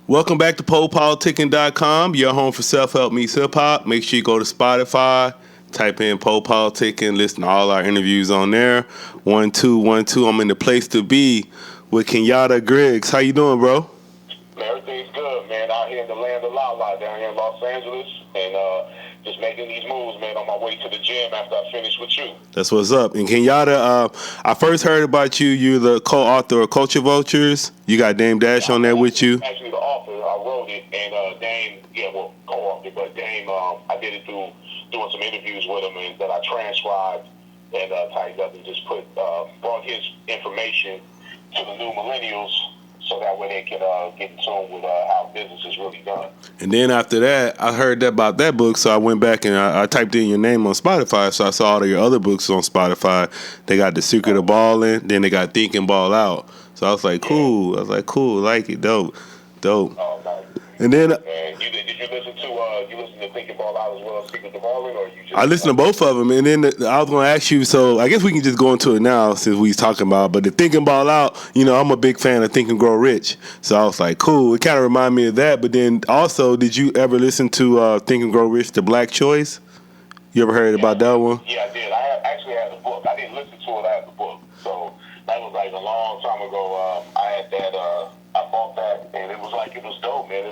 Welcome back to PoPolitickin.com, your home for self-help meets hip-hop. Make sure you go to Spotify, type in PoPolitickin, listen to all our interviews on there. 1212, I'm in the place to be with Kenyatta Griggs. How you doing, bro? Man, everything's good, man. Out here in the land of La down here in Los Angeles, and just making these moves, man, on my way to the gym after I finish with you. That's what's up. And Kenyatta, I first heard about you. You're the co-author of Culture Vultures. You got Dame Dash on there with you. Actually, the author, I wrote it, and Dame, co-authored, but Dame, I did it through doing some interviews with him, and that I transcribed and typed up and just brought his information to the new millennials, so that way they can get in tune with how business is really done. And then after that, I heard about that book, so I went back and I typed in your name on Spotify, so I saw all of your other books on Spotify. They got The Secret of Ballin', then they got Think and Ball Out. So I was like, cool. Like it, dope. Oh, nice. And then did you listen to Think and Ball Out as well as Secret of Ballin', or you just? I listened to both of them, and then I was going to ask you, so I guess we can just go into it now since we was talking about, but the Think and Ball Out, I'm a big fan of Think and Grow Rich, so I was like, cool, it kind of reminded me of that, but then also, did you ever listen to Think and Grow Rich, The Black Choice? You ever heard about that one? Yeah, I did. I actually had the book. I didn't listen to it, I had the book, so that was like a long time ago. I had that, I bought that, and it was dope, man.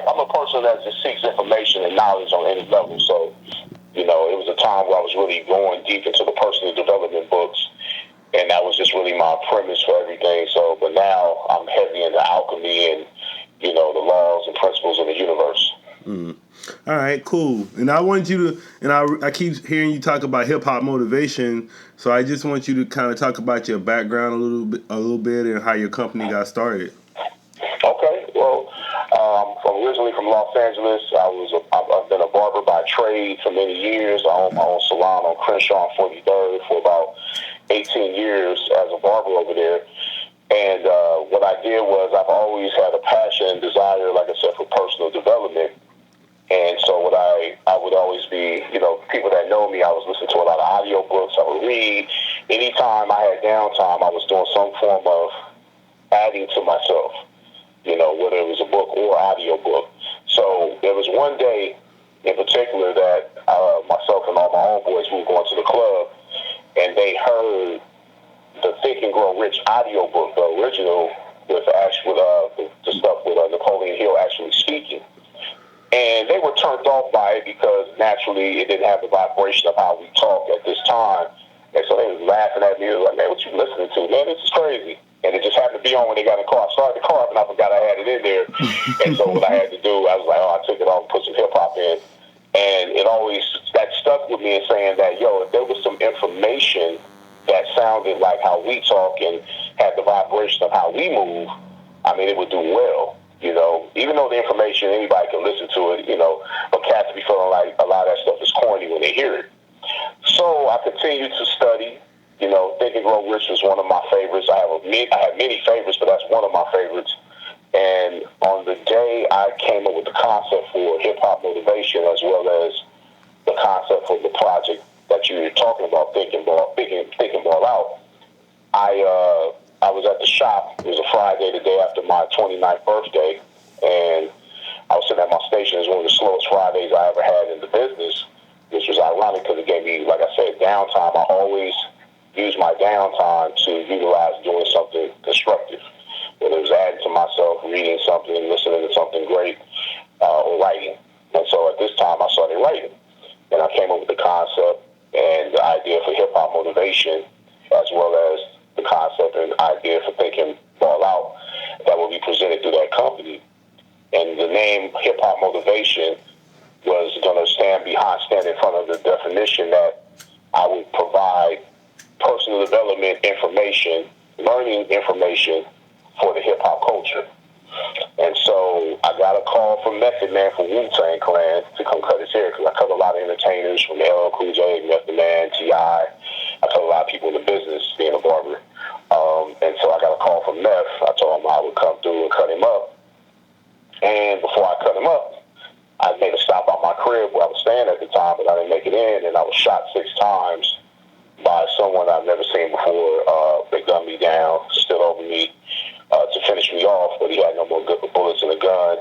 I'm a person that just seeks information and knowledge on any level. So, it was a time where I was really going deep into the personal development books, and that was just really my premise for everything. So, but now I'm heavy into alchemy and, the laws and principles of the universe. All right, cool. And I want you to, and I keep hearing you talk about hip hop motivation. So I just want you to kind of talk about your background a little bit, and how your company got started. Okay, well, I'm originally from Los Angeles. I've been a barber by trade for many years. I own my own salon on Crenshaw and 43rd for about 18 years as a barber over there. And what I did was I've always had a passion and desire, like I said, for personal development. And so what I would always be, people that know me, I was listening to a lot of audio books. I would read. Anytime I had downtime, I was doing some form of adding to myself, whether it was a book or audio book. So there was one day in particular that myself and all my homeboys, we were going to the club, and they heard the Think and Grow Rich audio book, the original, with the stuff with Napoleon Hill actually speaking. And they were turned off by it because naturally it didn't have the vibration of how we talk at this time. And so they was laughing at me. They was like, man, what you listening to? Man, this is crazy. And it just happened to be on when they got in the car. I started the car up and I forgot I had it in there. And so what I had to do, I was like, I took it off and put some hip-hop in. And that stuck with me in saying that, if there was some information that sounded like how we talk and had the vibration of how we move, it would do well. Even though the information, anybody can listen to it, but cats be feeling like a lot of that stuff is corny when they hear it. So I continued to study. Think and Grow Rich was one of my favorites. I have many favorites, but that's one of my favorites. And on the day I came up with the concept for hip-hop motivation, as well as the concept for the project that you're talking about, Think and Ball Out, I was at the shop. It was a Friday, the day after my 29th birthday, and I was sitting at my station. It was one of the slowest Fridays I ever had in the business, which was ironic because it gave me, like I said, downtime. I always use my downtime to utilize doing something constructive, whether it was adding to myself, reading something, listening to something great, or writing. And so at this time, I started writing, and I came up with the concept and the idea for hip-hop motivation, as well as the concept and idea for Thinking Ball Out that will be presented through that company. And the name Hip Hop Motivation was going to stand in front of the definition that I would provide personal development information, learning information for the hip hop culture. And so I got a call from Method Man from Wu-Tang Clan to come cut his hair, because I cut a lot of entertainers from LL Cool J, Method Man, T.I. I cut a lot of people in the business being a barber. And so I got a call from Meth. I told him I would come through and cut him up. And before I cut him up, I made a stop by my crib where I was staying at the time, but I didn't make it in, and I was shot 6 times by someone I've never seen before. They gunned me down, stood over me, to finish me off, but he had no more good bullets in the gun.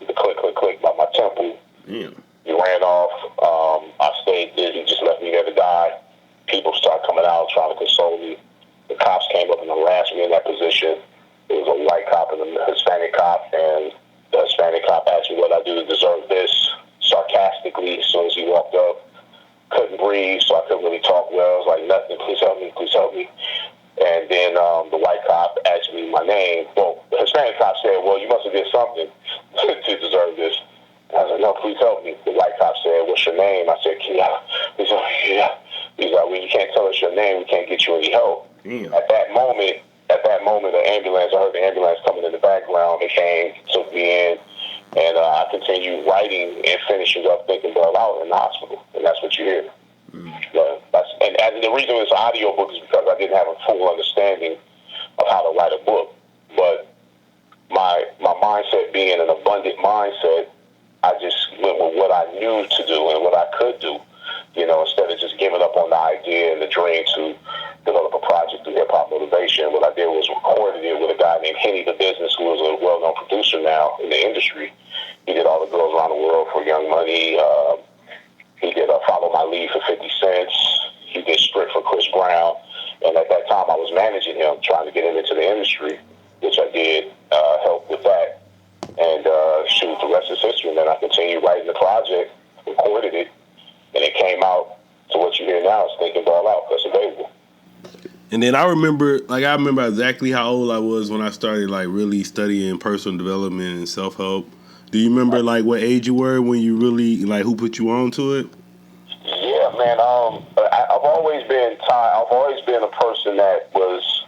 The click, click, click by my temple. Damn. He ran off. I stayed there. He just left me there to die. People started coming out trying to console me. The cops came up and harassed me in that position. There was a white cop and a Hispanic cop, and the Hispanic cop asked me what I do to deserve this, sarcastically, as soon as he walked up. Couldn't breathe, so I couldn't really talk well. I was like, nothing, please help me, please help me. And then the white cop asked me my name. Well, the Hispanic cop said, well, you must have did something to deserve this. I was like, no, please help me. The white cop said, what's your name? I said, Kenyatta. He's like, yeah. He's like, well, you can't tell us your name. We can't get you any help. Damn. At that moment, the ambulance, I heard the ambulance coming in the background. They came, took me in, and I continued writing and finishing up Thinking Well Out in the hospital. And that's what you hear. And the reason it's an audio book is because I didn't have a full understanding of how to write a book. But my mindset being an abundant mindset, I just went with what I knew to do and what I could do, instead of just giving up on the idea and the dream to develop a project through hip-hop motivation. What I did was recorded it with a guy named Henny the Business, who is a well-known producer now in the industry. He did All the Girls Around the World for Young Money. He did Follow My Lead for 50 Cents. He did Strict for Chris Brown. And at that time, I was managing him, trying to get him into the industry, which I did help with that. And the rest is history. And then I continued writing the project, recorded it, and it came out to what you hear now. It's Thinking Ball Out. That's available. And then I remember exactly how old I was when I started really studying personal development and self-help. Do you remember what age you were when you really who put you on to it? Yeah, man. I've always been a person that was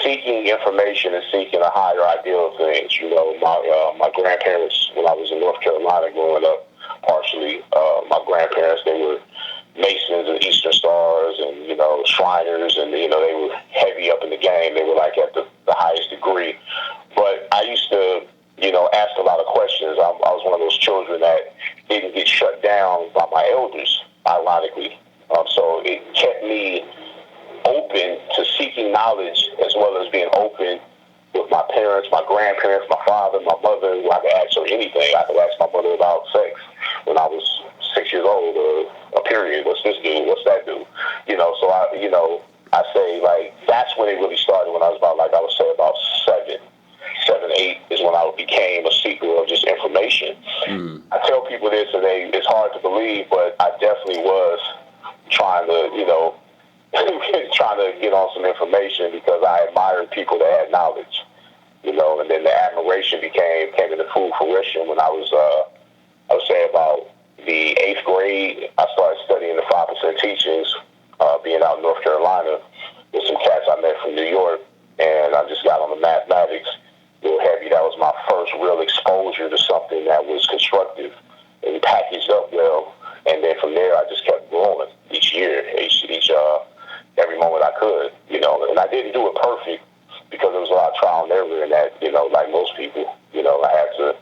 seeking information and seeking a higher ideal of things. My grandparents, when I was in North Carolina growing up, partially, my grandparents, they were Masons and Eastern Stars and, Shriners, and, they were heavy up in the game. They were at the highest degree. But I used to, ask a lot of questions. I was one of those children that didn't get shut down by my elders, ironically. So it kept me open to seeking knowledge as well as being open with my parents, my grandparents, my father, my mother. I could ask her anything. I could ask my mother about sex when I was 6 years old, or a period. What's this do? What's that do? So I say that's when it really started. When I was about 7, 8 is when I became a seeker of just information. I tell people this, and it's hard to believe, but I definitely was trying to, trying to get on some information because I admired people that had knowledge, and then the admiration came into full fruition when I was, I would say about the 8th grade. I started studying the 5% teachings, being out in North Carolina with some cats I met from New York, and I just got on the mathematics real heavy. That was my first real exposure to something that was constructive and packaged up well. And then from there, I just kept growing each year, every moment I could, And I didn't do it perfect because there was a lot of trial and error in that, like most people. I had to,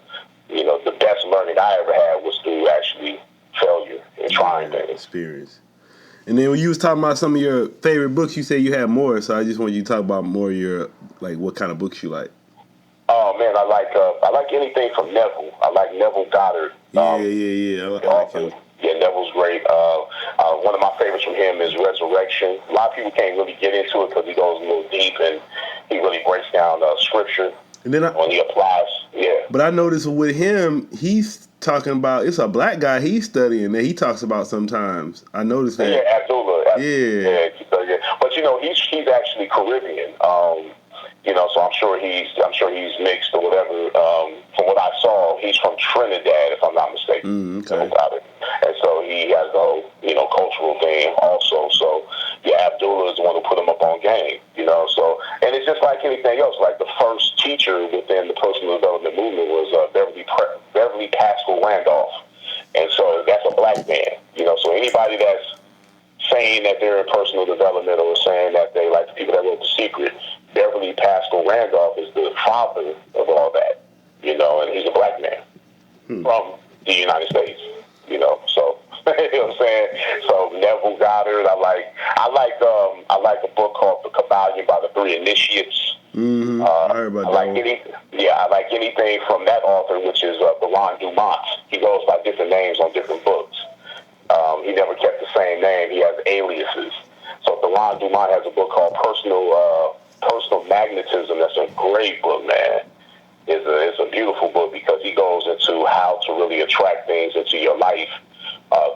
the best learning I ever had was through actually failure and trying things. Experience. And then when you was talking about some of your favorite books, you said you had more. So I just wanted you to talk about more of your, what kind of books you like. Oh man, I like anything from Neville. I like Neville Goddard. Yeah. I like him. Yeah, Neville's great. One of my favorites from him is Resurrection. A lot of people can't really get into it because he goes a little deep and he really breaks down scripture. And then when he applies, yeah. But I noticed with him, he's talking about, it's a black guy he's studying that he talks about sometimes. I noticed that. Yeah, Abdullah. Yeah. But he's actually Caribbean. So I'm sure he's mixed or whatever. From what I saw, he's from Trinidad, if I'm not mistaken. Okay. And so he has the whole, cultural thing also. So yeah, Abdullah is the one who put him up on game. So, and it's just like anything else. Like the first teacher within the personal development movement was Beverly Pascal Randolph, and so that's a black man. So anybody that's saying that they're in personal development or saying that they like the people that wrote The Secret, Beverly Pascal Randolph is the father of all that, and he's a black man from the United States, so you know what I'm saying? So Neville Goddard, I like a book called The Kabbalion by the Three Initiates. Mm-hmm. I heard about that one. I like anything from that author, which is Balan Dumont. He goes by different names on different books. He never kept the same name. He has aliases. So Balan Dumont has a book called Personal Magnetism. That's a great book, man. It's a beautiful book because he goes into how to really attract things into your life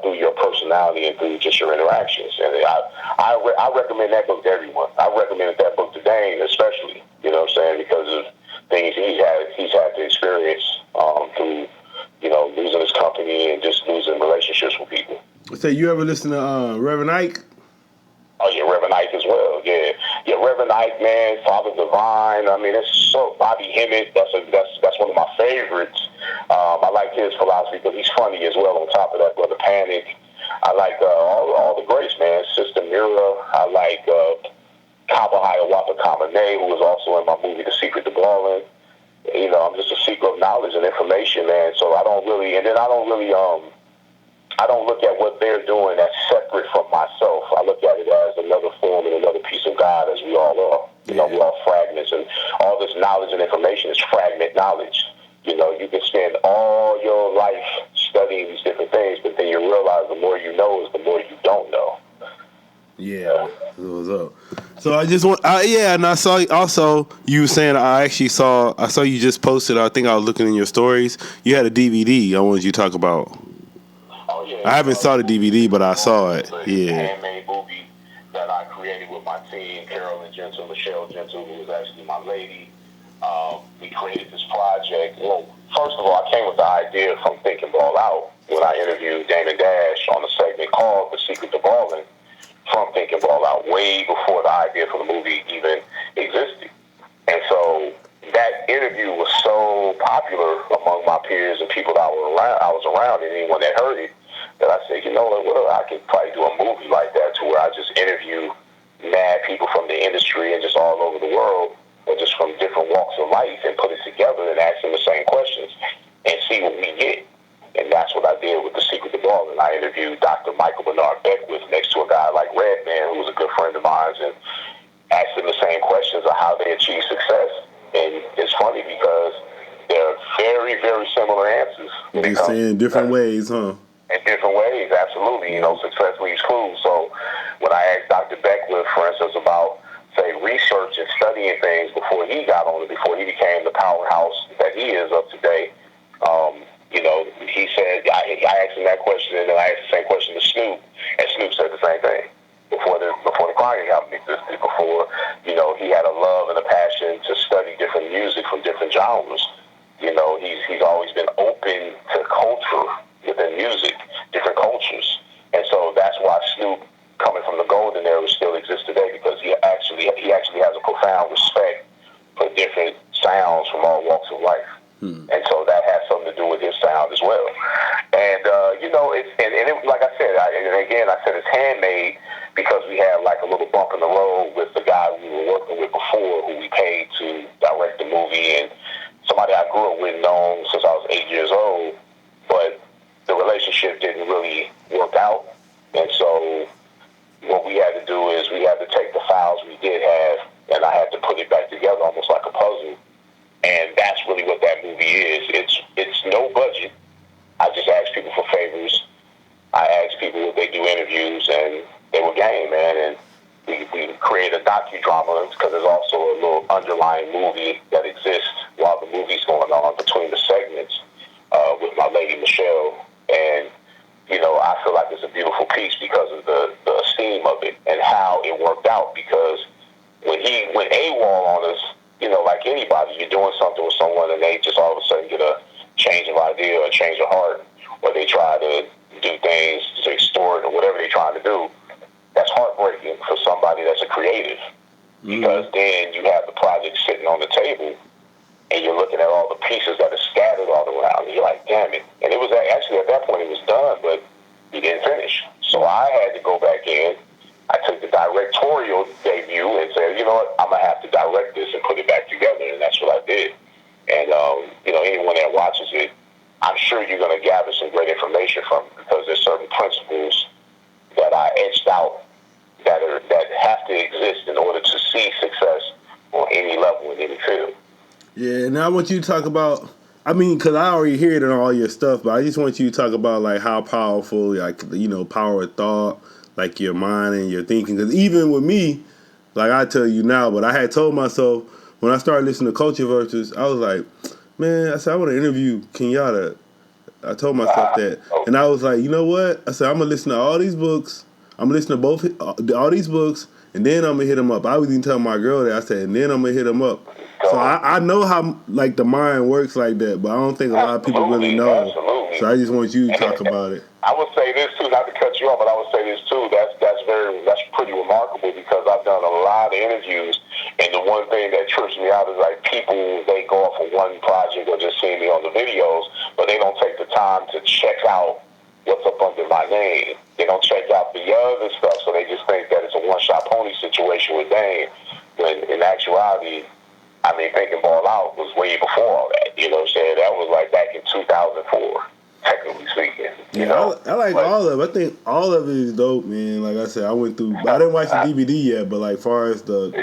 through your personality and through just your interactions. And I recommend that book to everyone. I recommended that book to Dane especially, you know what I'm saying, because of things he's had to experience through, you know, losing his company and just losing relationships with people. So you ever listen to Reverend Ike? Oh yeah, Reverend Ike as well. Yeah, Reverend Ike, man, Father Divine. I mean, it's so Bobby Hemmett. That's one of my favorites. I like his philosophy because he's funny as well. On top of that, Brother Panic. I like all the greats, man. Sister Mira. I like Kaba Hiawatha Kamene, who was also in my movie The Secret to Ballin'. You know, I'm just a seeker of knowledge and information, man. So I don't really I don't look at what they're doing as separate from myself. I look at it as another form and another piece of God, as we all are. You know, we're all fragments, and all this knowledge and information is fragment knowledge. You know, you can spend all your life studying these different things, but then you realize the more you know is the more you don't know. Yeah, what's up? So I just want, and I saw also you were saying I saw you just posted. I think I was looking in your stories. You had a DVD. I wanted you to talk about. Oh, yeah. I haven't saw the DVD, but I saw it. Yeah. Handmade movie that I created with my team, Carolyn Gentle, Michelle Gentle, who was actually my lady. We created this project. Well, first of all, I came with the idea from Thinking Ball Out when I interviewed Damon Dash on a segment called The Secret to Ballin' from Thinking Ball Out, way before the idea for the movie even existed. And so that interview was so popular among my peers and people that I was around, and anyone that heard it, that I said, you know what, I could probably do a movie like that to where I just interview mad people from the industry and just all over the world, or just from different walks of life, and put it together and ask them the same questions and see what we get. And that's what I did with The Secret to Ballin'. I interviewed Dr. Michael Bernard Beckwith next to a guy like Redman, who was a good friend of mine, and asked them the same questions of how they achieve success. And it's funny because they're very, very similar answers. You're saying different ways, huh? In different ways, absolutely. You know, success leaves clues. So when I asked Dr. Beckwith, for instance, about, say, research and studying things before he got on it, before he became the powerhouse that he is of today, you know, he said, I asked him that question, and then I asked the same question to Snoop, and Snoop said the same thing. Before the Crying album existed, before, you know, he had a love and a passion to study different music from different genres. You know, he's always been open to culture within music, different cultures. And so that's why Snoop, coming from the golden era, still exists today, because he actually has a profound respect for different sounds from all walks of life. And so that has something to do with his sound as well. And, you know, it, like I said, I said it's handmade because we had like a little bump in the road with the guy we were working with before, who we paid to direct the movie, and somebody I grew up with, known since I was 8 years old, but the relationship didn't really work out. And so what we had to do is we had to take the files we did have, and I had to put it back together almost like a puzzle. And that's really what that movie is. It's no budget. I just asked people for favors. I asked people if they do interviews, and they were game, man. And we created a docudrama because there's also a little underlying movie that exists while the movie's going on between the segments with my lady Michelle. And, you know, I feel like it's a beautiful piece because of the esteem of it and how it worked out. Because when he went AWOL on us, you know, like anybody, you're doing something with someone and they just all of a sudden get a change of idea or a change of heart, or they try to do things to extort or whatever they're trying to do. That's heartbreaking for somebody that's a creative, because then you have the project sitting on the table and you're looking at all the pieces that are scattered all around, and you're like, damn it. And it was actually, at that point, it was done, but he didn't finish. So I had to go back in. I took the directorial debut and said, you know what, I'm going to have to direct this and put it back together, and that's what I did. And, you know, anyone that watches it, I'm sure you're going to gather some great information from it, because there's certain principles that I etched out that have to exist in order to see success on any level in any field. Yeah, and I want you to talk about. I mean, because I already hear it in all your stuff, but I just want you to talk about like how powerful, like power of thought, like your mind and your thinking. Because even with me, like I tell you now, but I had told myself when I started listening to Culture Vultures, I was like, man, I said I want to interview Kenyatta. I told myself that, and I was like, you know what? I said I'm gonna listen to all these books. I'm gonna listen to all these books, and then I'm gonna hit him up. I was even telling my girl that I said, and then I'm gonna hit him up. So I know how like the mind works like that, but I don't think a lot of people really know. Absolutely. So I just want you to talk about it. I would say this too, not to cut you off, but I would say this too. That's pretty remarkable because I've done a lot of interviews, and the one thing that trips me out is like people, they go off of one project or just see me on the videos, but they don't take the time to check out what's up under my name. They don't check out the other stuff, so they just think that it's a one-shot pony situation with Dame. When in actuality, I mean, Thinking Ball Out was way before all that. You know what I'm saying? That was like back in 2004, technically speaking. You know? I like all of it. I think all of it is dope, man. Like I said, I went through. I didn't watch the DVD yet, but like far as the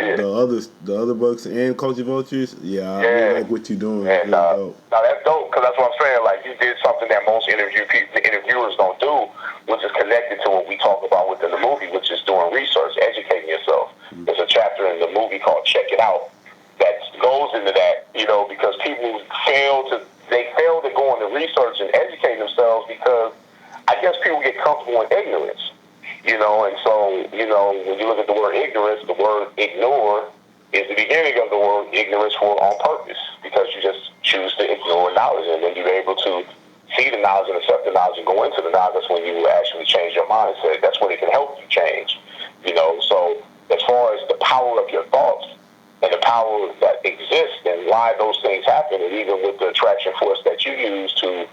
other books and Culture Vultures, I really like what you're doing. And, dope. Now that's dope because that's what I'm saying. Like you did something that most interviewers don't do, which is connected to what we talk about within the movie, which is doing research, educating yourself. There's a chapter in the movie called "Check It Out" that goes into that, because people fail to go into research and educate themselves because I guess people get comfortable in ignorance, and so, when you look at the word ignorance, the word ignore is the beginning of the word ignorance on purpose because you just choose to ignore knowledge, and when you're able to see the knowledge and accept the knowledge and go into the knowledge, that's when you will actually change your mindset. That's when it can help you change, so as far as the power of your thoughts, and the power that exists and why those things happen, and even with the attraction force that you use to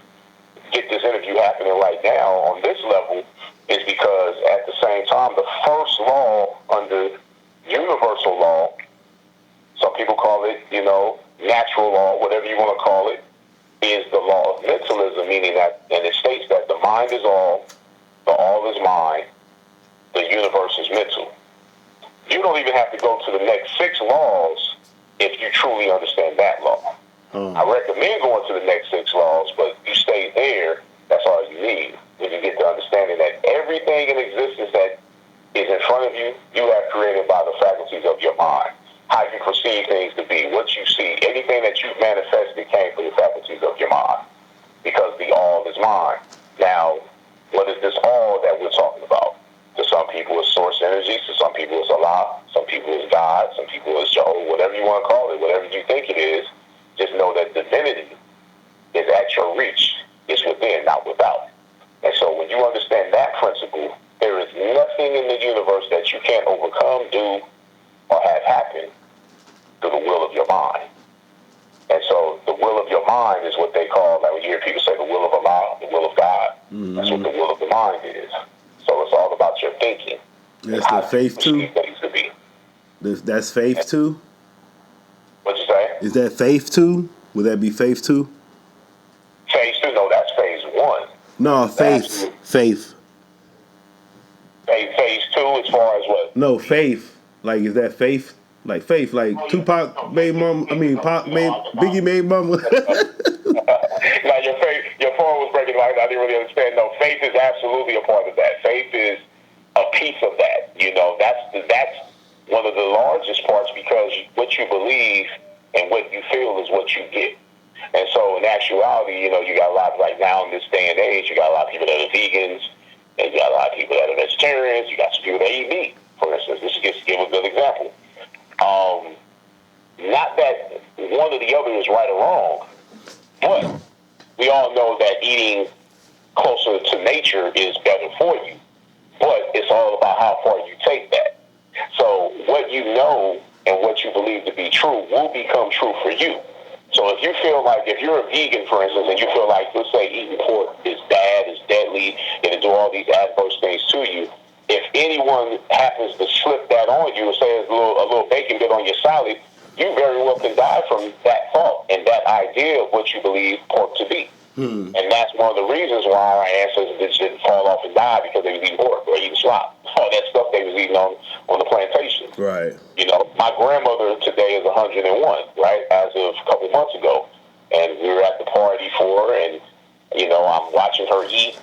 get this interview happening right now on this level, is because at the same time, the first law under universal law, some people call it, natural law, whatever you want to call it, is the law of mentalism, meaning that, and it states that the mind is all, the all is mind, the universe is mental. You don't even have to go to the next 6 laws if you truly understand that law. I recommend going to the next 6 laws, but you stay there, that's all you need. When you get to understanding that everything in existence that is in front of you, you have created by the faculties of your mind. How you perceive things to be, what you see, anything that you've manifested came from the faculties of your mind. Because the all is mind. Now, what is this all that we're talking about? To some people it's source energy, to some people it's Allah, some people it's God, some people it's Jehovah, whatever you want to call it, whatever you think it is, just know that divinity is at your reach. It's within, not without. And so when you understand that principle, there is nothing in the universe that you can't overcome, do, or have happen through the will of your mind. And so the will of your mind is what they call, like when you hear people say the will of Allah, the will of God, that's what the will of the mind is. So it's all about your thinking. That's the faith too? Things to be. That's faith too? What'd you say? Is that faith too? Would that be faith too? Phase 2? No, that's phase 1. No, faith. Faith. Phase 2 as far as what? No, faith. Like, is that faith? Like faith, like Tupac made mom. I mean, Biggie made mama. Now your phone was breaking. Like I didn't really understand. No, faith is absolutely a part of that. Faith is a piece of that. That's one of the largest parts because what you believe and what you feel is what you get. And so in actuality, you got a lot right now in this day and age. You got a lot of people that are vegans, and you got a lot of people that are vegetarians. You got some people that eat meat, for instance. This is just to give a good example. Not that one or the other is right or wrong, but we all know that eating closer to nature is better for you. But it's all about how far you take that. So what you know and what you believe to be true will become true for you. So if you feel like, if you're a vegan, for instance, and you feel like, let's say, eating pork is bad, is deadly, and it do all these adverse things to you, if anyone happens to slip that on you and say a little bacon bit on your salad, you very well can die from that thought and that idea of what you believe pork to be. And that's one of the reasons why our ancestors didn't fall off and die, because they was eating pork or eating slop. All that stuff they was eating on the plantation. Right. You know, my grandmother today is 101, right, as of a couple months ago. And we were at the party for her, and, you know, I'm watching her eat.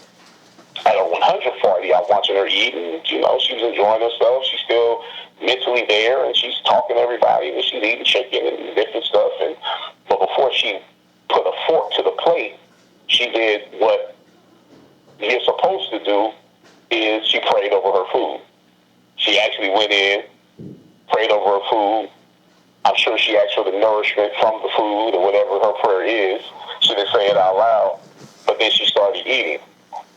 At a 100th party, I'm watching her eat, and, you know, she's enjoying herself. She's still mentally there, and she's talking to everybody, and she's eating chicken and different stuff. But before she put a fork to the plate, she did what you're supposed to do, is she prayed over her food. She actually went in, prayed over her food. I'm sure she asked for the nourishment from the food or whatever her prayer is. She didn't say it out loud, but then she started eating.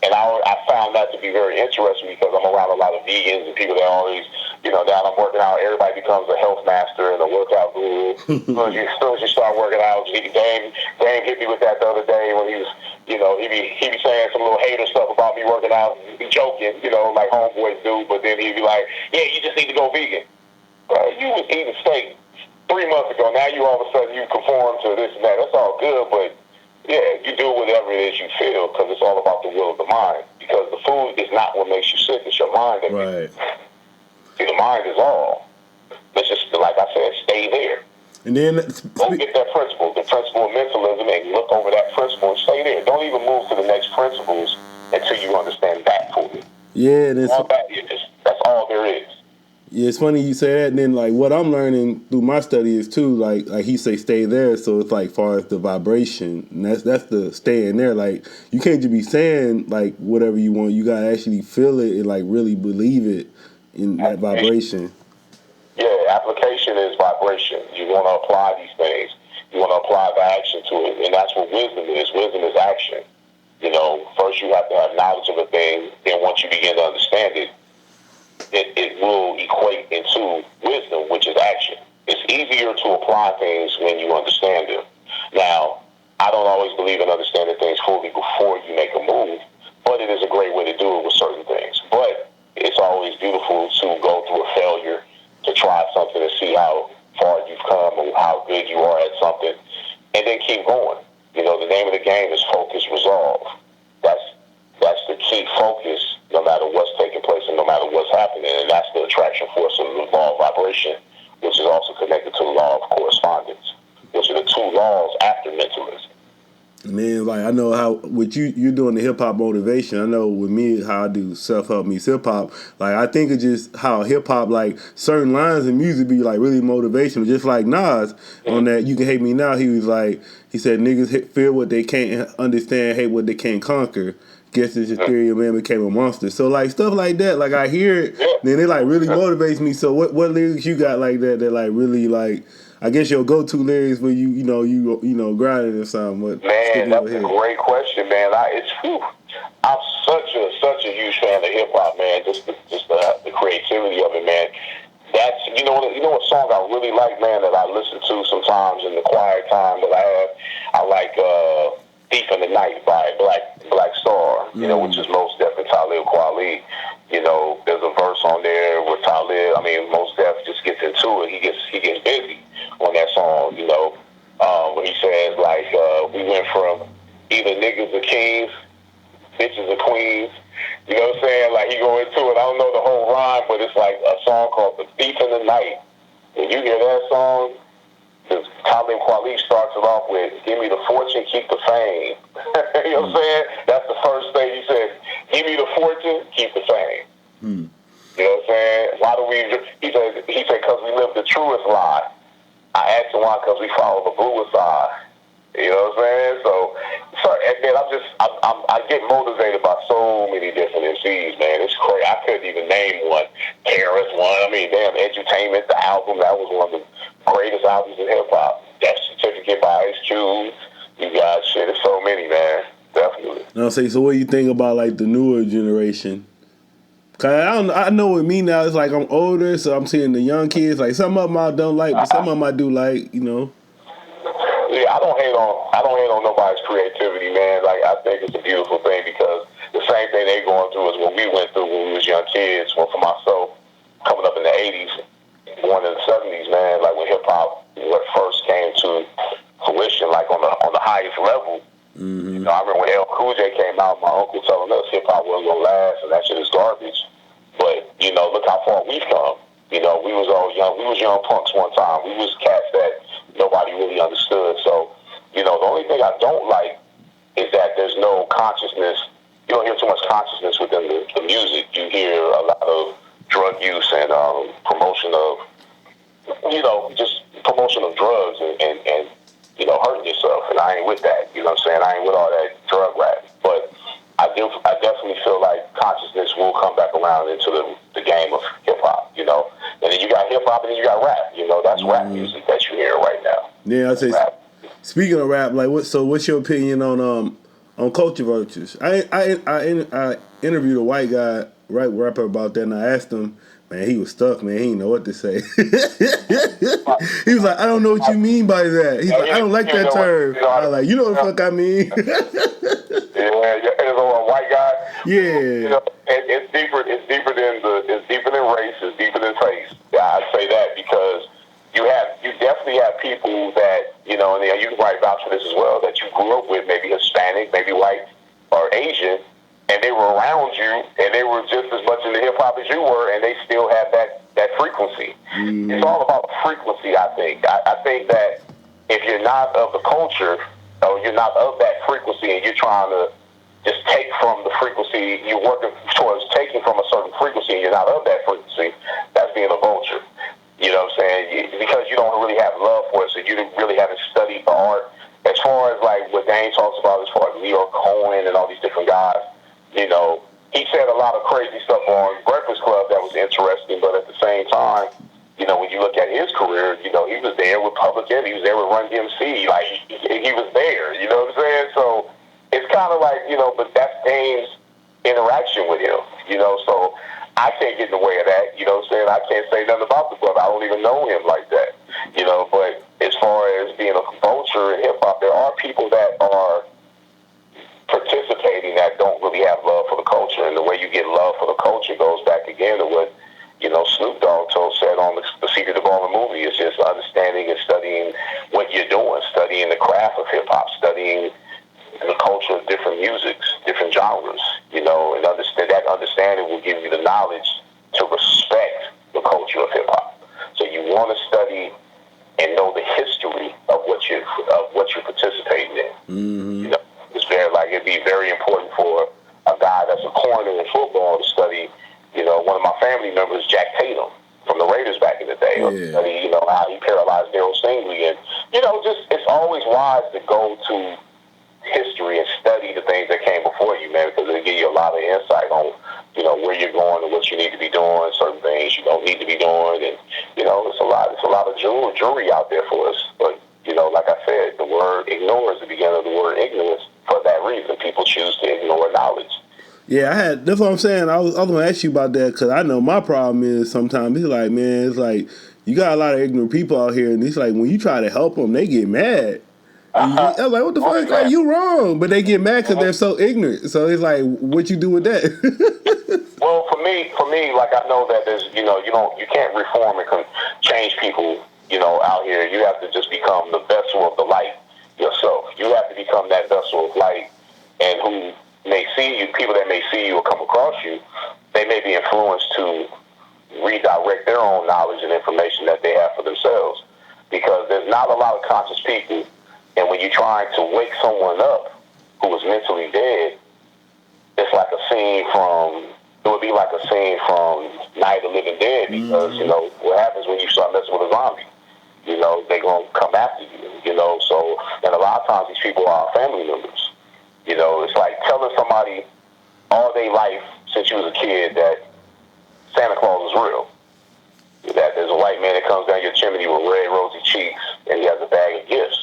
And I found that to be very interesting, because I'm around a lot of vegans and people that always, you know, now I'm working out, everybody becomes a health master and a workout guru. As soon as you start working out, Dame hit me with that the other day when he was, you know, he be saying some little hater stuff about me working out, be joking, you know, like homeboys do, but then he'd be like, yeah, you just need to go vegan. Bro, you was eating steak 3 months ago, now you all of a sudden you conform to this and that. That's all good, but yeah, you do whatever it is you feel, because it's all about the will of the mind. Because the food is not what makes you sick; it's your mind. Right. See, the mind is all. Let's just, like I said, stay there. And then go get that principle, the principle of mentalism, and look over that principle and stay there. Don't even move to the next principles until you understand that fully. Yeah, and that's all there is. Yeah, it's funny you say that, and then like what I'm learning through my study is too, like he say stay there, so it's like far as the vibration, and that's the staying there. Like you can't just be saying like whatever you want, you gotta actually feel it and like really believe it in that vibration. Yeah, application is vibration. You want to apply these things. You want to apply the action to it, and that's what wisdom is. Wisdom is action. You know, first you have to have knowledge of a thing, then once you begin to understand it, it will equate into wisdom, which is action. It's easier to apply things when you understand them. Now, I don't always believe in understanding things fully before you make a move, but it is a great way to do it with certain things. But it's always beautiful to go through a failure, to try something and see how far you've come and how good you are at something, and then keep going. You know, the name of the game is focus, resolve. That's the key, focus, no matter what's taking place and no matter what's happening. And that's the attraction force of the law of vibration, which is also connected to the law of correspondence, which are the two laws after mentalism. Man, like I know how with you're doing the hip hop motivation. I know with me how I do self-help meets hip hop. Like I think it's just how hip hop, like certain lines in music be like really motivational. Just like Nas on that You Can Hate Me Now, he was like, he said niggas feel what they can't understand, hate what they can't conquer. Guess this ethereal man became a monster. So like stuff like that, like I hear it, then it like really motivates me. So what lyrics you got like that like really like, I guess your go-to lyrics when you know grinding or something? Man, that's a great question, man. I'm such a huge fan of hip hop, man. Just the creativity of it, man. That's you know what song I really like, man, that I listen to sometimes in the quiet time that I have. I like Thief in the Night by Black Star, you know, which is Mos Def and Talib Kweli. You know, there's a verse on there where Mos Def just gets into it. He gets busy on that song, you know, where he says like, we went from either niggas or kings, bitches or queens. You know what I'm saying? Like he go into it. I don't know the whole rhyme, but it's like a song called "The Thief in the Night." When you hear that song, Talib Kweli starts it off with, "Give me the fortune, keep the fame." You know what I'm saying? That's the first thing he said. Give me the fortune, keep the fame. You know what I'm saying? Why do we? He said, because we live the truest lie. I asked him why, because we follow the bluest eye. You know what I'm saying? So and then I get motivated by so many different MCs, man. It's crazy. I couldn't even name one. Paris one. I mean, damn, Edutainment, the album, that was one of the greatest albums in hip hop. Death Certificate by Ice Cube. You got shit. There's so many, man. Definitely. Now, so what do you think about like the newer generation? Cause I know with me now, it's like I'm older, so I'm seeing the young kids. Like some of them I don't like, but some of them I do like. You know. Yeah, I don't hate on nobody's creativity, man. Like I think it's a beautiful thing, because the same thing they going through is what we went through when we was young kids. Well, for myself, coming up in the '80s, born in the '70s, man. Like when hip hop first came to fruition, like on the highest level, You know, I remember when L Cool J came out, my uncle telling us hip hop wasn't gonna last and that shit is garbage. But you know, look how far we've come. You know, we was all young. We was young punks one time. We was cats that nobody really understood. So, you know, the only thing I don't like is that there's no consciousness. You don't hear too much consciousness within the music. You hear a lot of drug use and promotion of, you know, just promotion of drugs and you know, hurting yourself. And I ain't with that. You know what I'm saying? I ain't with all that drug rap. But I definitely feel like consciousness will come back around into the game of hip hop, you know. And then you got hip hop and then you got rap. You know, that's rap music that you hear right now. Yeah, I'd say. Rap. Speaking of rap, like what's your opinion on Culture Vultures? I interviewed a white guy, rapper about that, and I asked him, man, he was stuck, man. He didn't know what to say. He was like, I don't know what you mean by that. He's like, I don't like that term. I was like, you know what the fuck I mean? Yeah, it's a white guy. Yeah. You know, it's deeper than race. It's deeper than face. Yeah, I'd say that because you definitely have people that, you know, and you can write vouch for this as well, that you grew up with, maybe Hispanic, maybe white or Asian, and they were around you, and they were just as much into hip hop as you were, and they still have that frequency. Mm-hmm. It's all about frequency, I think. I think that if you're not of the culture, or you're not of that frequency, and you're trying to just take from the frequency, you're working towards taking from a certain frequency, and you're not of that frequency, that's being a vulture. You know what I'm saying? Because you don't really have love for it, so you really haven't studied the art. As far as like what Dane talks about, as far as Leo Cohen and all these different guys, you know, he said a lot of crazy stuff on Breakfast Club that was interesting, but at the same time, you know, when you look at his career, you know, he was there with PoPolitickin, he was there with Run DMC, like, he was there, you know what I'm saying? So, it's kind of like, you know, but that's Dane's interaction with him, you know, so I can't get in the way of that, you know what I'm saying? I can't say nothing about the brother, I don't even know him like that, you know, but as far as being a vulture in hip-hop, there are people that are participating that don't really have love for the culture, and the way you get love for the culture goes back again to what, you know, Snoop Dogg said on the Secret of All the movie. It's just understanding and studying what you're doing, studying the craft of hip-hop, studying the culture of different musics, different genres, you know, and that understanding will give you the knowledge to respect the culture of hip-hop. So you want to study and know the history of what you're participating in. Mm-hmm. You know, it'd be very important for a guy that's a corner in football to study, you know, one of my family members, Jack Tatum, from the Raiders back in the day. Yeah. Study, you know, how he paralyzed Darryl Stingley. And, you know, just it's always wise to go to history and study the things that came before you, man, because it'll give you a lot of insight on, you know, where you're going and what you need to be doing, certain things you don't need to be doing. And, you know, it's a lot of jewelry out there for us. But, you know, like I said, the word ignore is the beginning of the word ignorance. For that reason, people choose to ignore knowledge. Yeah, that's what I'm saying. I was going to ask you about that because I know my problem is sometimes it's like, man, it's like you got a lot of ignorant people out here, and it's like when you try to help them, they get mad. I'm like, what the fuck? Like, you wrong, but they get mad because they're so ignorant. So it's like, what you do with that? Well, for me, like I know that there's, you know, you can't reform and change people, you know, out here. You have to just become the vessel of the light yourself. You have to become that vessel of light, and who may see you, people that may see you or come across you, they may be influenced to redirect their own knowledge and information that they have for themselves. Because there's not a lot of conscious people, and when you're trying to wake someone up who is mentally dead, it's like a scene it would be like a scene from Night of the Living Dead, because, you know, what happens when you start messing with a zombie? You know, they're going to come after you, you know, so, and a lot of times these people are family members. You know, it's like telling somebody all their life since you was a kid that Santa Claus is real. That there's a white man that comes down your chimney with red, rosy cheeks, and he has a bag of gifts.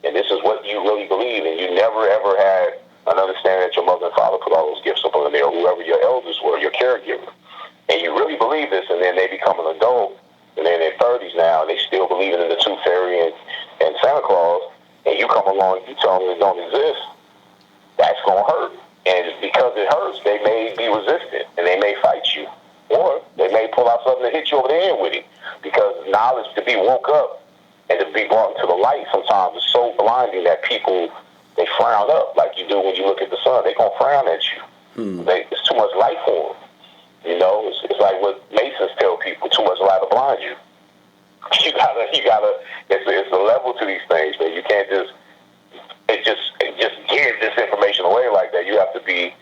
And this is what you really believe, and you never, ever had an understanding that your mother and father put all those gifts up on there, or whoever your elders were, your caregiver. And you really believe this, and then they become an adult, and they're in their 30s now, and they still believing in the Tooth Fairy and Santa Claus, and you come along and you tell them it don't exist, that's going to hurt. And because it hurts, they may be resistant, and they may fight you. Or they may pull out something to hit you over the head with it. Because knowledge to be woke up and to be brought into the light sometimes is so blinding that people they frown up like you do when you look at the sun. They're going to frown at you. It's too much light for them. You know, it's like what Masons tell people, too much light will blind you. You gotta, it's a level to these things, man. You can't just give this information away like that. You have to be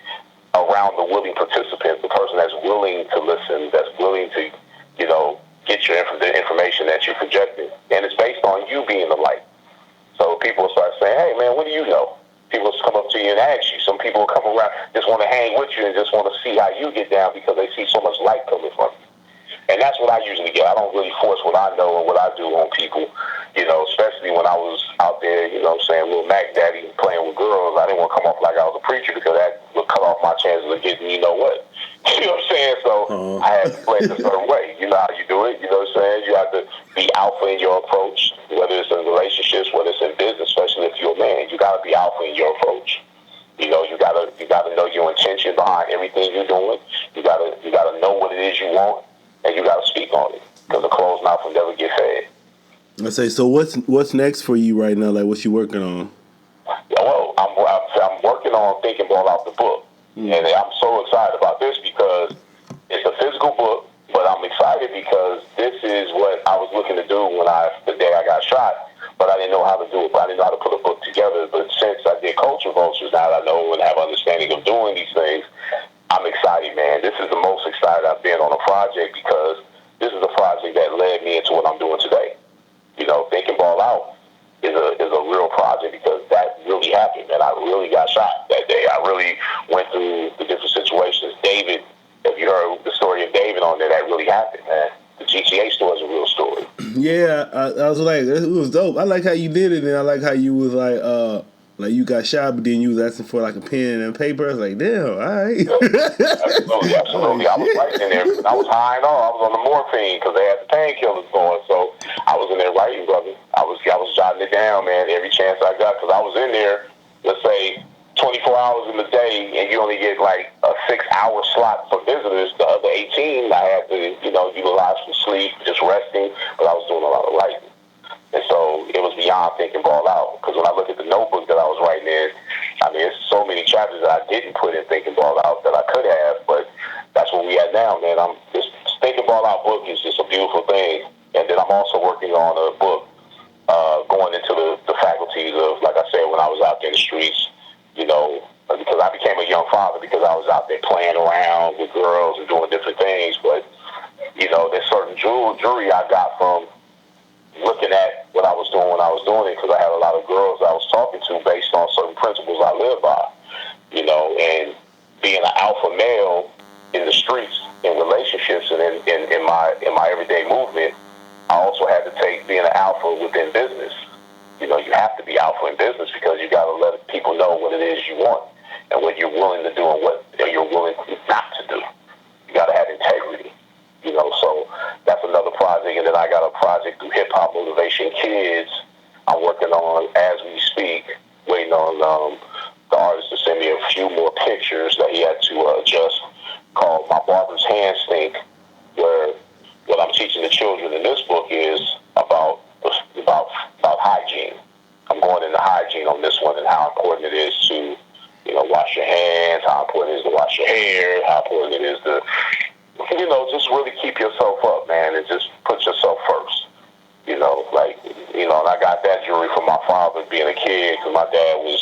around the willing participant, the person that's willing to listen, that's willing to, you know, get the information that you're projecting. And it's based on you being the light. So people will start saying, hey, man, what do you know? People will come up to you and ask you. Some people will come around, just want to hang with you and just want to see how you get down because they see so much light coming from you. And that's what I usually get. I don't really force what I know and what I do on people, you know, especially when I was out there, you know what I'm saying, little Mac Daddy playing with girls. I didn't want to come off like I was a preacher because that would cut off my chances of getting you know what. You know what I'm saying? So I had to play it a certain way. You know how you do it. You know what I'm saying? You have to be alpha in your approach, whether it's in relationships, whether it's in business, especially if you're a man. You got to be alpha in your approach. You know, you gotta know your intention behind everything you're doing. You gotta know what it is you want. And you got to speak on it because a closed mouth will never get fed. I say, so what's next for you right now? Like, what you working on? Well, I'm working on Thinking Ball Out the book. And I'm so excited about this because it's a physical book, but I'm excited because this is what I was looking to do the day I got shot, but I didn't know how to do it. I didn't know how to put a book together. But since I did Culture Vultures, now that I know and have understanding of doing these things, I'm excited, man. This is the most excited I've been on a project because this is a project that led me into what I'm doing today. You know, Thinking Ball Out is a real project because that really happened, man. I really got shot that day. I really went through the different situations. David, if you heard the story of David on there, that really happened, man. The GTA story is a real story. Yeah, I was like, it was dope. I like how you did it, and I like how you was like you got shot, but then you was asking for like a pen and paper. I was like, damn, all right. Absolutely. I was writing in there. I was high and all. I was on the morphine because they had the painkillers going. So I was in there writing, brother. I was jotting it down, man, every chance I got because I was in there, let's say, 24 hours in the day, and you only get like a 6-hour slot for visitors. The other 18, I had to, you know, utilize for sleep, just resting, but I was doing a lot of writing. And so it was beyond Thinking Ball Out. Because when I look at the notebook that I was writing in, I mean, it's so many chapters that I didn't put in Thinking Ball Out that I could have, but that's what we at now, man. This Thinking Ball Out book is just a beautiful thing. And then I'm also working on a book going into the faculties of, like I said, when I was out there in the streets, you know, because I became a young father because I was out there playing around with girls and doing different things. But, you know, there's certain jewelry I got from looking at what I was doing when I was doing it because I had a lot of girls I was talking to based on certain principles I live by, you know, and being an alpha male in the streets, in relationships, and in my everyday movement, I also had to take being an alpha within business. You know, you have to be alpha in business because you got to let people know what it is you want and what you're willing to do and what you're willing not to do. You got to have integrity. You know, so that's another project. And then I got a project through Hip Hop Motivation Kids I'm working on as we speak, waiting on the artist to send me a few more pictures that he had to adjust, called My Barber's Hand Stink, where what I'm teaching the children in this book is about hygiene. I'm going into hygiene on this one and how important it is to, you know, wash your hands, how important it is to wash your hair, how important it is to, you know, just really keep yourself up, man, and just put yourself first. You know, like, you know, and I got that jewelry from my father being a kid because my dad was,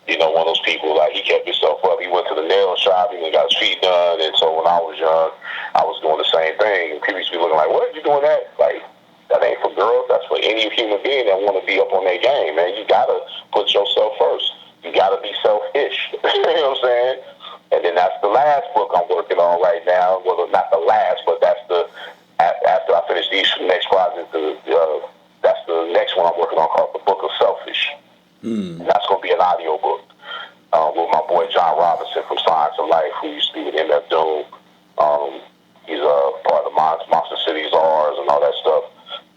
you know, one of those people, like, he kept himself up. He went to the nail shop, he got his feet done, and so when I was young, I was doing the same thing. And people used to be looking like, what are you doing that? Like, that ain't for girls. That's for any human being that want to be up on their game, man. You got to put yourself first. You got to be selfish. You know what I'm saying? And then that's the last book I'm working on right now. Well, not the last, but that's after I finish these next projects, that's the next one I'm working on called The Book of Selfish. And that's going to be an audio book with my boy John Robinson from Science of Life, who used to be with MF Doom. He's a part of the Monster City's R's and all that stuff.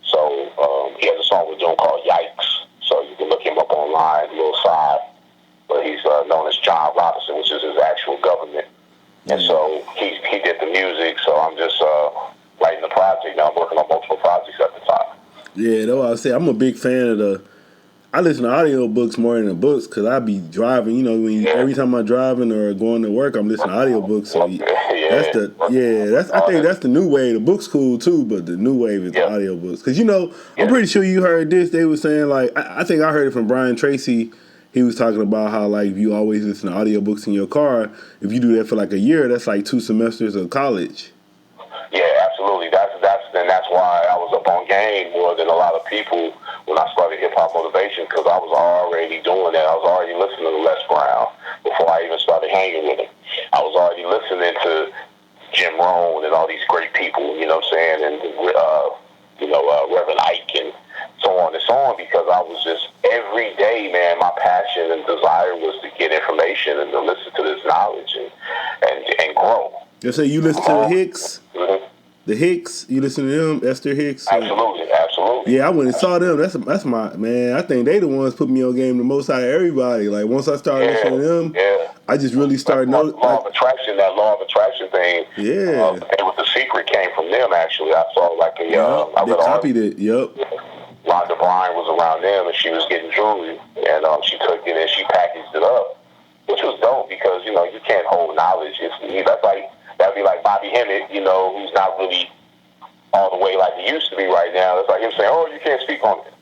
So he has a song we're doing called Yikes. So you can look him up online, a little side. But he's known as John Robinson, which is his actual government. And so he did the music. So I'm just writing the project now. I'm working on multiple projects at the time. Yeah, that's what I say. I'm a big fan of I listen to audiobooks more than the books because I be driving. You know, every time I'm driving or going to work, I'm listening to audiobooks. So I think that's the new wave. The book's cool too, but the new wave is the audiobooks. Because I'm pretty sure you heard this. They were saying like I think I heard it from Brian Tracy. He was talking about how like if you always listen to audiobooks in your car, if you do that for like a year, that's like 2 semesters of college. Yeah, absolutely. That's why I was up on game more than a lot of people when I started Hip Hop Motivation, because I was already doing that. I was already listening to Les Brown before I even started hanging with him. I was already listening to Jim Rohn and all these great people, you know what I'm saying, and Reverend Ike and so on and so on, because I was just every day, man, my passion and desire was to get information and to listen to this knowledge and grow. You say you listen to the Hicks? Mm-hmm. The Hicks, you listen to them, Esther Hicks? Absolutely. Yeah, I went and saw them. That's my man. I think they the ones put me on game the most out of everybody. Like once I started listening to them, I just really started noticing. Law of attraction thing. Yeah. It was The Secret came from them actually. I saw like a. They copied it. Yep. Rhonda Bryan was around them, and she was getting jewelry, and she took it and she packaged it up, which was dope because you can't hold knowledge. That'd be like Bobby Hemmett, who's not really all the way like he used to be right now. It's like him saying, "Oh, you can't speak on it.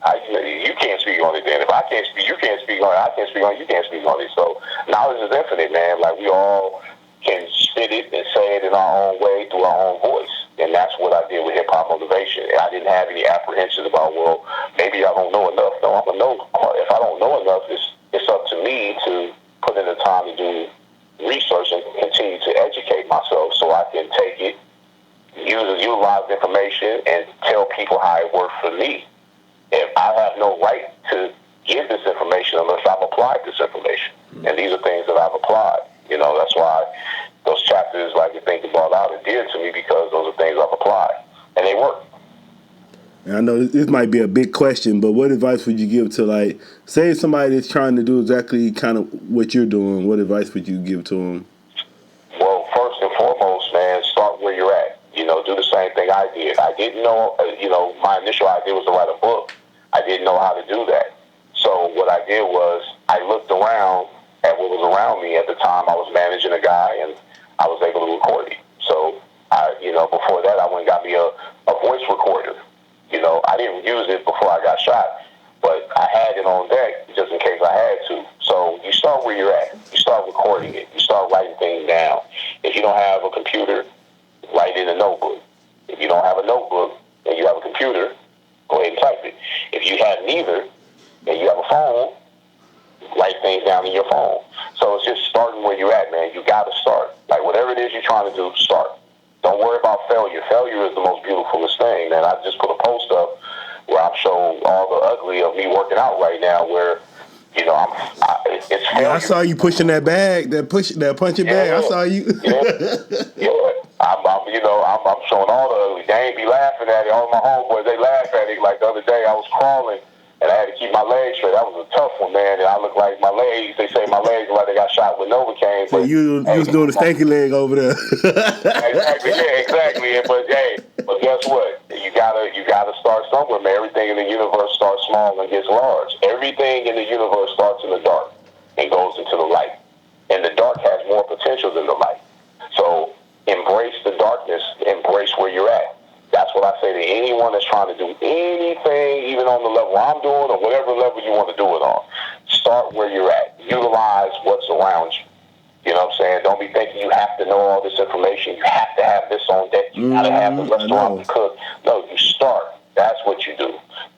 You can't speak on it. Then if I can't speak, you can't speak on it. I can't speak on it. You can't speak on it." So knowledge is infinite, man. Like we all can spit it and say it in our own way through our own voice, and that's what I did with Hip Hop Motivation. And I didn't have any apprehension about, well, maybe I don't know enough. No, I'm gonna know. If I don't know enough, it's up to me to put in the time to do research and continue to educate myself so I can take it, utilize the information, and tell people how it worked for me. If I have no right to give this information unless I've applied this information. And these are things that I've applied. That's why those chapters, like you think about out, are dear to me because those are things I've applied. And they work. And I know this might be a big question, but what advice would you give to, like, say somebody that's trying to do exactly kind of what you're doing? What advice would you give to them? Well, first and foremost, man, start where you're at. Do the same thing I did. I didn't know, my initial idea was to write a book. I didn't know how to do that. So what I did was I looked around at what was around me at the time. I was managing a guy, and I was able to record it. So, before that, I went and got me a voice recorder. I didn't use it before I got shot, but I had it on deck just in case I had to. So you start where you're at. You start recording it. You start writing things down. If you don't have a computer, write in a notebook. If you don't have a notebook and you have a computer, go ahead and type it. If you have neither and you have a phone, write things down in your phone. So it's just starting where you're at, man. You got to start. Like whatever it is you're trying to do, start. Don't worry about failure. Failure is the most beautifulest thing, man. I just put a post up where I'm showing all the ugly of me working out right now where, it's failure. Yeah, I saw you pushing that bag, that punching bag. I saw you. I'm showing all the ugly. They ain't be laughing at it. All my homeboys, they laugh at it. Like the other day, I was crawling, and I had to keep my legs straight. That was a tough one, man. And I look like my legs. They say my legs look like they got shot with Novocaine. So you was doing the stanky leg over there. Exactly. But guess what? You gotta start somewhere, man. Everything in the universe starts small and gets large. Everything in the universe starts in the dark and goes into the light. And the dark has more potential than the light. So embrace the darkness. Embrace where you're at. That's what I say to anyone that's trying to do anything, even on the level I'm doing or whatever level you want to do it on. Start where you're at. Utilize what's around you. You know what I'm saying? Don't be thinking you have to know all this information. You have to have this on deck. You got to have the restaurant to cook. No, you start. That's what you do.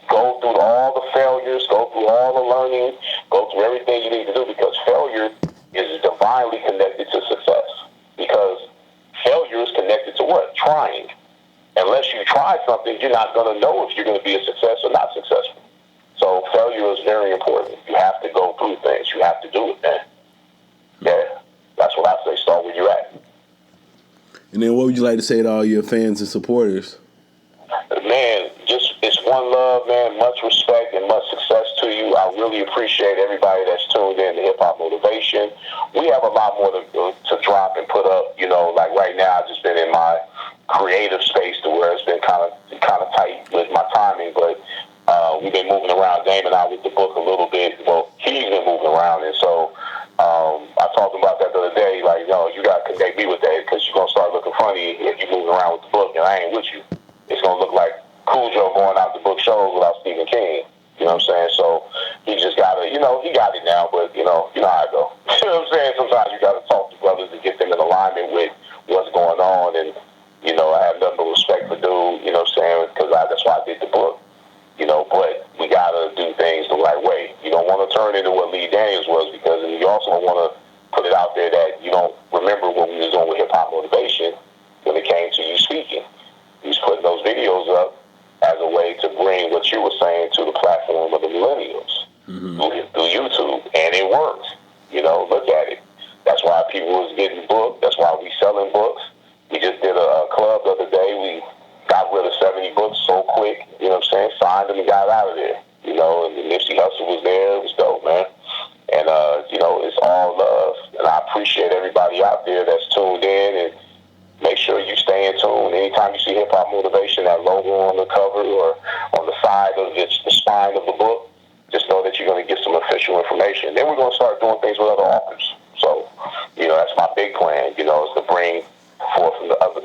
Go through all the failures. Go through all the learning. Go through everything you need to do because failure is divinely connected to success. Because failure is connected to what? Trying. Unless you try something, you're not going to know if you're going to be a success or not successful. So failure is very important. You have to go through things. You have to do it, man. Yeah, that's what I say. Start where you're at. And then what would you like to say to all your fans and supporters? Man, just it's one love, man. Much respect and much success to you. I really appreciate everybody that's tuned in to Hip Hop Motivation. We have a lot more to drop and put up. Like right now, I've just been in my creative space to where it's been kind of tight with my timing, but we've been moving around, Dame and I, with the book a little bit. games was because you also don't want to put it out there that you don't remember what we was doing with Hip Hop Motivation when it came to you speaking. You was putting those videos up as a way to bring what you were saying to the platform of the millennials through YouTube, and it worked. You know, look at it. That's why people was getting booked. That's why we selling books. We just did a club the other day. We got rid of 70 books so quick. You know what I'm saying? Signed them and got out of there. You know, and the Nipsey Hussle was there. It was dope, man. And, you know, it's all love. And I appreciate everybody out there that's tuned in, and make sure you stay in tune. Anytime you see Hip Hop Motivation, that logo on the cover or on the side of the spine of the book, just know that you're going to get some official information. Then we're going to start doing things with other authors. So, you know, that's my big plan, you know, is to bring forth the other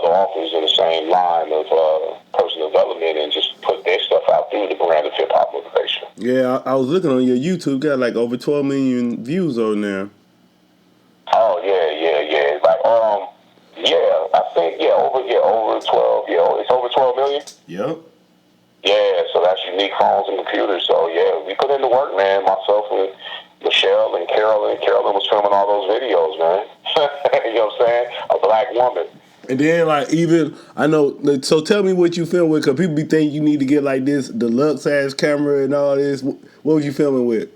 authors in the same line of personal development and just put their stuff out through the brand of Hip Hop Motivation. Yeah, I was looking on your YouTube. Got like over 12 million views on there. Oh yeah. Like I think over 12. Yeah, it's over 12 million. Yep. Yeah, so that's unique phones and computers. So yeah, we put in the work, man. Myself and Michelle and Carolyn. Carolyn was filming all those videos, man. You know what I'm saying? A black woman. And then, like, even, I know, so tell me what you film with, because people be thinking you need to get, like, this deluxe-ass camera and all this. What was you filming with?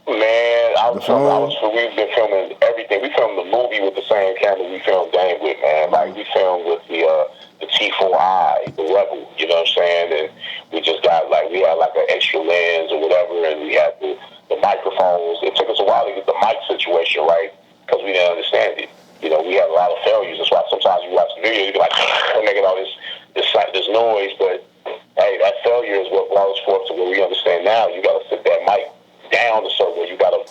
Man, we've been filming everything. We filmed the movie with the same camera we filmed Dame with, man. Like, we filmed with the T4i, the Rebel, you know what I'm saying? And we just got, like, we had, like, an extra lens or whatever, and we had the microphones. It took us a while to get the mic situation right, because we didn't understand it. You know, we had a lot of failures. That's why sometimes you watch the video, you be like, I'm making all this noise, but hey, that failure is what brought us forth to where we understand now. You got to sit that mic down a certain way. You got to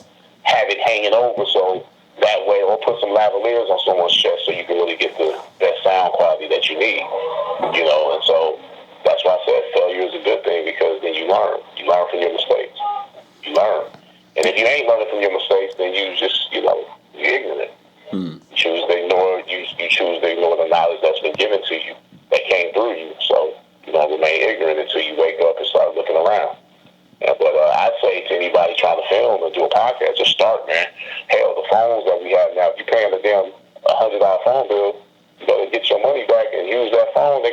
have it hanging over so that way, or put some lavaliers on someone's chest so you can really get that sound quality that you need. You know, and so that's why I said failure is a good thing, because then you learn. You learn from your mistakes. You learn. And if you ain't learning from your mistakes, then you just, you know, you're ignorant. You choose to ignore the knowledge that's been given to you, that came through you. So you don't remain ignorant until you wake up and start looking around. But I'd say to anybody trying to film or do a podcast, just start, man. Hell, the phones that we have now, if you're paying a damn $100 phone bill, you better get your money back and use that phone. The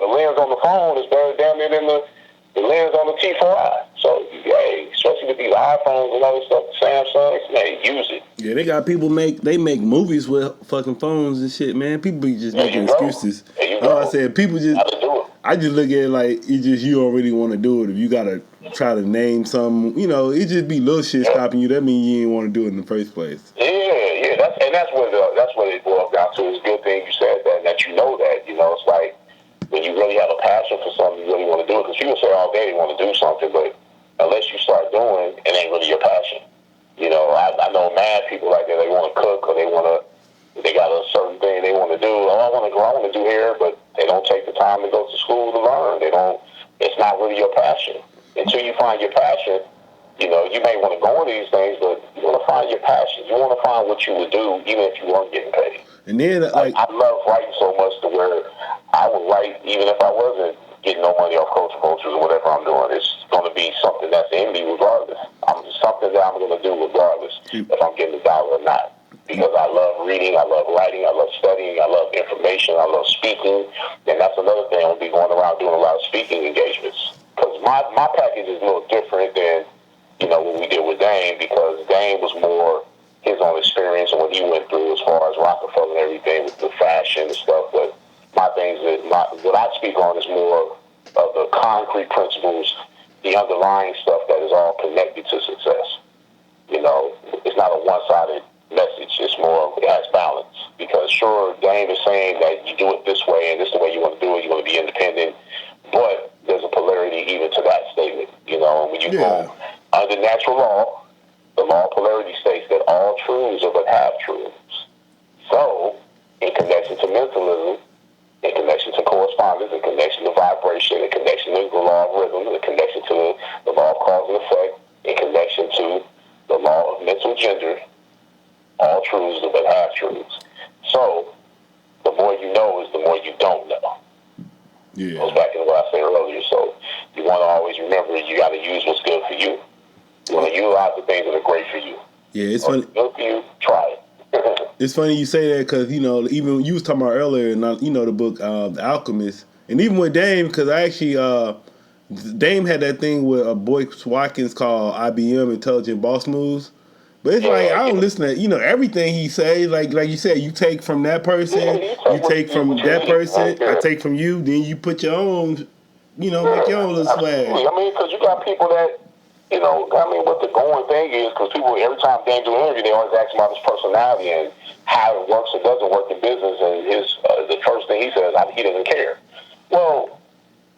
lens on the phone is better damn near than the lens on the T4i. So, hey, especially with these iPhones and other stuff, Samsungs, man, use it. Yeah, they got people make movies with fucking phones and shit, man. People be just making excuses. I said, people just, I just look at it like, you don't really want to do it. If you got to try to name something, you know, it just be little shit stopping you. That means you didn't want to do it in the first place. Yeah, that's what it boils down to. It's a good thing you said that, and that you know that. You know, it's like, when you really have a passion for something, you really want to do it. Because people say all day they want to do something, but unless you start doing, it ain't really your passion. You know, I know mad people like that. They want to cook, or they got a certain thing they want to do. Oh, I want to do hair, but they don't take the time to go to school to learn. It's not really your passion. Until you find your passion, you know, you may want to go into these things, but you want to find your passion. You want to find what you would do, even if you weren't getting paid. And then, like, I love writing so much to where I would write even if I wasn't getting no money off Vultures or whatever I'm doing. It's going to be something that's in me regardless. Something that I'm going to do regardless if I'm getting a dollar or not. Because I love reading, I love writing, I love studying, I love information, I love speaking. And that's another thing. I'll be going around doing a lot of speaking engagements. Because my package is a little different than, you know, what we did with Dame, because Dame was more his own experience and what he went through as far as Rockefeller and everything with the fashion and stuff. But my things what I speak on is more of the concrete principles, the underlying stuff that is all connected to success. You know, it's not a one-sided message. It's more, it has balance. Because sure, Dame is saying that you do it this way and this is the way you want to do it. You want to be independent. But there's a polarity even to that statement. You know, when you go under natural law, the law of polarity states that all truths are but half truths. So, in connection to mentalism, in connection to correspondence, in connection to vibration, in connection to the law of rhythm, in connection to the law of cause and effect, in connection to the law of mental gender, all truths are but half truths. So, the more you know is the more you don't know. Yeah. Goes back to what I said earlier. So, you want to always remember you got to use what's good for you. and utilize the things that are great for you. Yeah, it's funny. Good for you, try it. It's funny you say that because, you know, even you was talking about earlier, and you know, the book The Alchemist, and even with Dame, because I actually Dame had that thing with Boyce Watkins called IBM, Intelligent Boss Moves. But it's like I don't listen to, you know, everything he says. Like you said, you take from that person, you take from that person, I take from you, then you put your own, you know, make your own little swag. I mean, because you got people that, you know, I mean, what the going thing is, because people, every time Dame do an interview, they always ask him about his personality and how it works or doesn't work in business, and the first thing he says, he doesn't care. Well,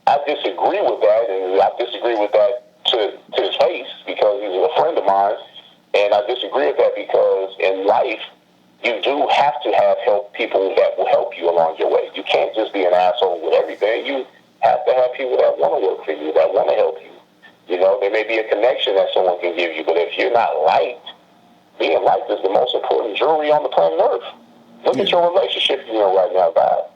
I disagree with that, and I disagree with that to his face, because he's a friend of mine, and I disagree with that because in life, you do have to have people that will help you along your way. You can't just be an asshole with everything. You have to have people that want to work for you, that want to help you. You know, there may be a connection that someone can give you, but if you're not liked, being liked is the most important jewelry on the planet Earth. Look at your relationship you're in right now, God.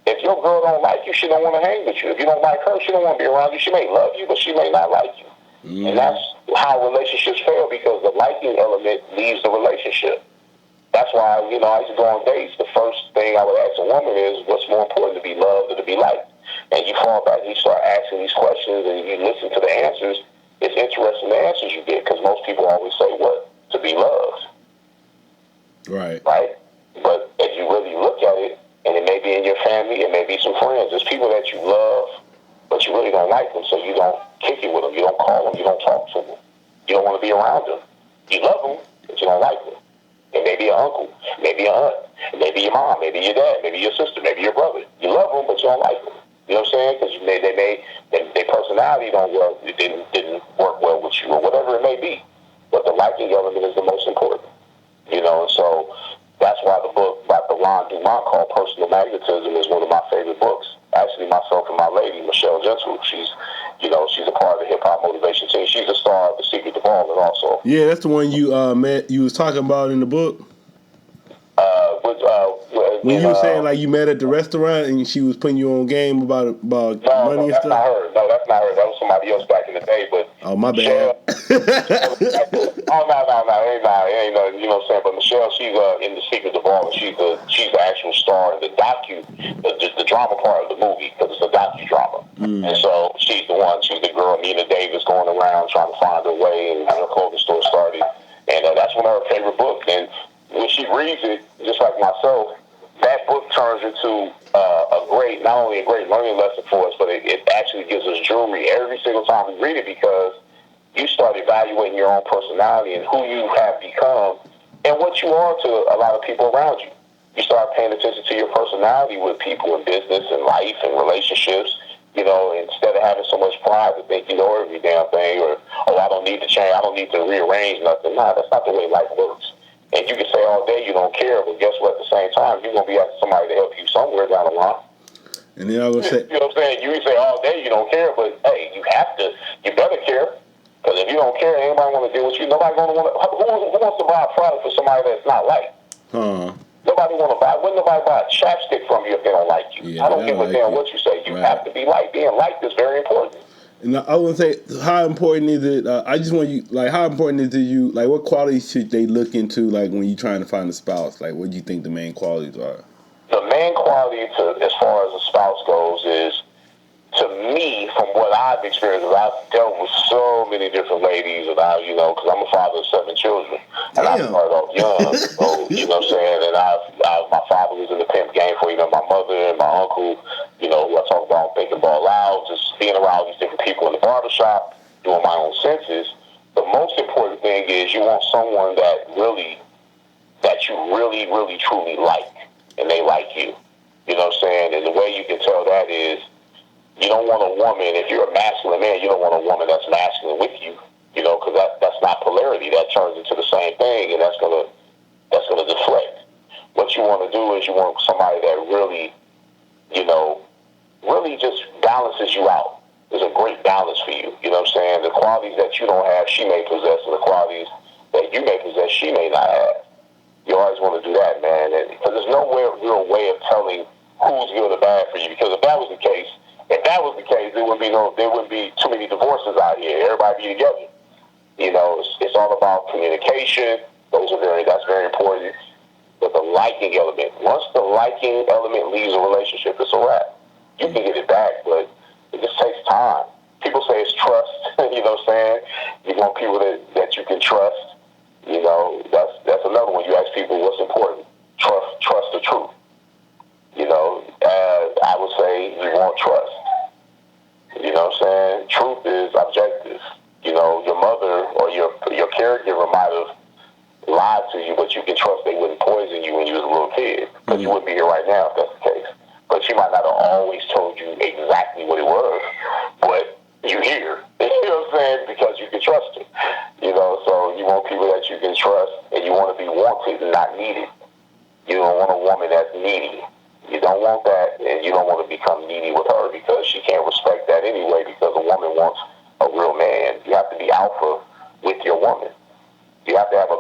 If your girl don't like you, she don't want to hang with you. If you don't like her, she don't want to be around you. She may love you, but she may not like you. And that's how relationships fail, because the liking element leaves the relationship. That's why, you know, I used to go on dates. The first thing I would ask a woman is, what's more important, to be loved or to be liked? And you fall back and you start asking these questions and you listen to the answers. It's interesting the answers you get, because most people always say, what? To be loved. Right. Right? But if you really look at it, and it may be in your family, it may be some friends, there's people that you love, but you really don't like them, so you don't kick it with them, you don't call them, you don't talk to them, you don't want to be around them. You love them, but you don't like them. It may be your uncle, maybe your aunt, maybe your mom, maybe your dad, maybe your sister, maybe your brother. You love them, but you don't like them. You know what I'm saying? Because their personality didn't work well with you, or whatever it may be. But the liking element is the most important. You know, and so that's why the book by Ron Dumont called Personal Magnetism is one of my favorite books. Actually, myself and my lady, Michelle Gentle, she's a part of the hip hop motivation team. She's a star of The Secret to Balling also. Yeah, that's the one you met. You was talking about in the book. When you were saying like you met at the restaurant and she was putting you on game about money and stuff. No, that's not her. That was somebody else back in the day. But oh, my bad. No, it ain't no. You know what I'm saying? But Michelle, she's in The Secret to Balling. She's the actual star in the drama part of the movie, because it's a docudrama. And so she's the one. She's the girl, Nina Davis, going around trying to find her way, and her clothing store started. And that's one of her favorite books. And when she reads it, just like myself, that book turns into not only a great learning lesson for us, but it actually gives us jewelry every single time we read it, because you start evaluating your own personality and who you have become and what you are to a lot of people around you. You start paying attention to your personality with people in business and life and relationships, you know, instead of having so much pride to think you know every damn thing, or, I don't need to change, I don't need to rearrange nothing. Nah, that's not the way life works. And you can say all day you don't care, but guess what? At the same time, you're going to be asking somebody to help you somewhere down the line. And then I was say, you know what I'm saying? You can say all day you don't care, but hey, you better care. Because if you don't care, anybody want to deal with you. Nobody going to want to. Who wants to buy a product for somebody that's not liked? Nobody want to buy. Wouldn't nobody buy a chapstick from you if they don't like you? Yeah, I don't give a damn what you say. You have to be liked. Being liked is very important. And I would say, how important is it? I just want you, like, how important is it to you? Like, what qualities should they look into, like, when you're trying to find a spouse? Like, what do you think the main qualities are? The main quality, as far as a spouse goes, is, to me, from what I've experienced, I've dealt with so many different ladies, and because I'm a father of 7 children, and I started off young, so, you know what I'm saying, and my father was in the pimp game for even my mother and my uncle, who I talk about thinking about loud, just being around these different people in the barbershop, doing my own senses. The most important thing is you want someone that you really, really, truly like, and they like you. You know what I'm saying? And the way you can tell that is, you don't want a woman, if you're a masculine man, you don't want a woman that's masculine with you, because that's not polarity. That turns into the same thing, and that's gonna deflect. What you want to do is you want somebody that really, really just balances you out. There's a great balance for you. You know what I'm saying? The qualities that you don't have, she may possess, and the qualities that you may possess, she may not have. You always want to do that, man, because there's no real way of telling who's good or bad for you. Because if that was the case, there wouldn't be too many divorces out here. Everybody be together. It's it's all about communication. That's very important. But the liking element, once the liking element leaves a relationship, it's a wrap. You can get it back, but it just takes time. People say it's trust, you know what I'm saying? You want people that you can trust. You know, that's another one. You ask people what's important. Trust the truth. You know, I would say you want trust. You know what I'm saying? Truth is objective. You know, your mother or your caregiver might have lied to you, but you can trust they wouldn't poison you when you was a little kid, because you wouldn't be here right now if that's the case. But she might not have always told you exactly what it was, but you hear. You know what I'm saying? Because you can trust her. You know, so you want people that you can trust, and you want to be wanted and not needed. You don't want a woman that's needy. You don't want that, and you don't want to become needy with her, because she can't respect that anyway, because a woman wants a real man. You have to be alpha with your woman. You have to have a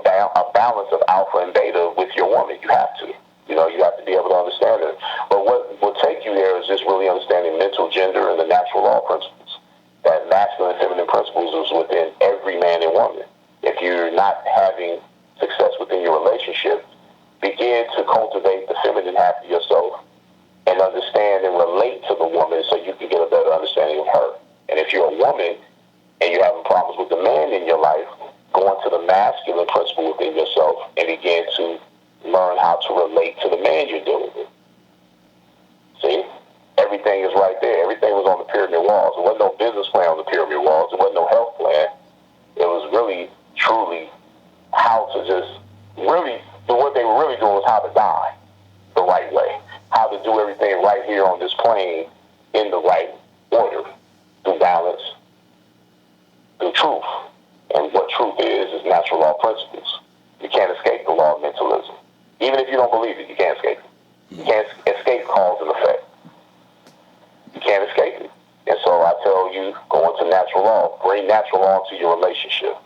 balance of alpha and beta with your woman. You have to. You know, you have to be able to understand it. But what will take you there is just really understanding mental gender and the natural law principles. That masculine and feminine principles is within every man and woman. If you're not having success within your relationship, begin to cultivate the feminine half of yourself and understand and relate to the woman so you can get a better understanding of her. And if you're a woman and you're having problems with the man in your life, go into the masculine principle within yourself and begin to learn how to relate to the man you're dealing with. See? Everything is right there. Everything was on the pyramid walls. There wasn't no business plan on the pyramid walls. There wasn't no health plan. It was really, truly how to just really do what they were really doing was how to die the right way. How to do everything right here on this plane in the right order, through balance, through truth. And what truth is natural law principles. You can't escape the law of mentalism. Even if you don't believe it, you can't escape it. You can't escape cause and effect. You can't escape it. And so I tell you, go into natural law. Bring natural law into your relationship.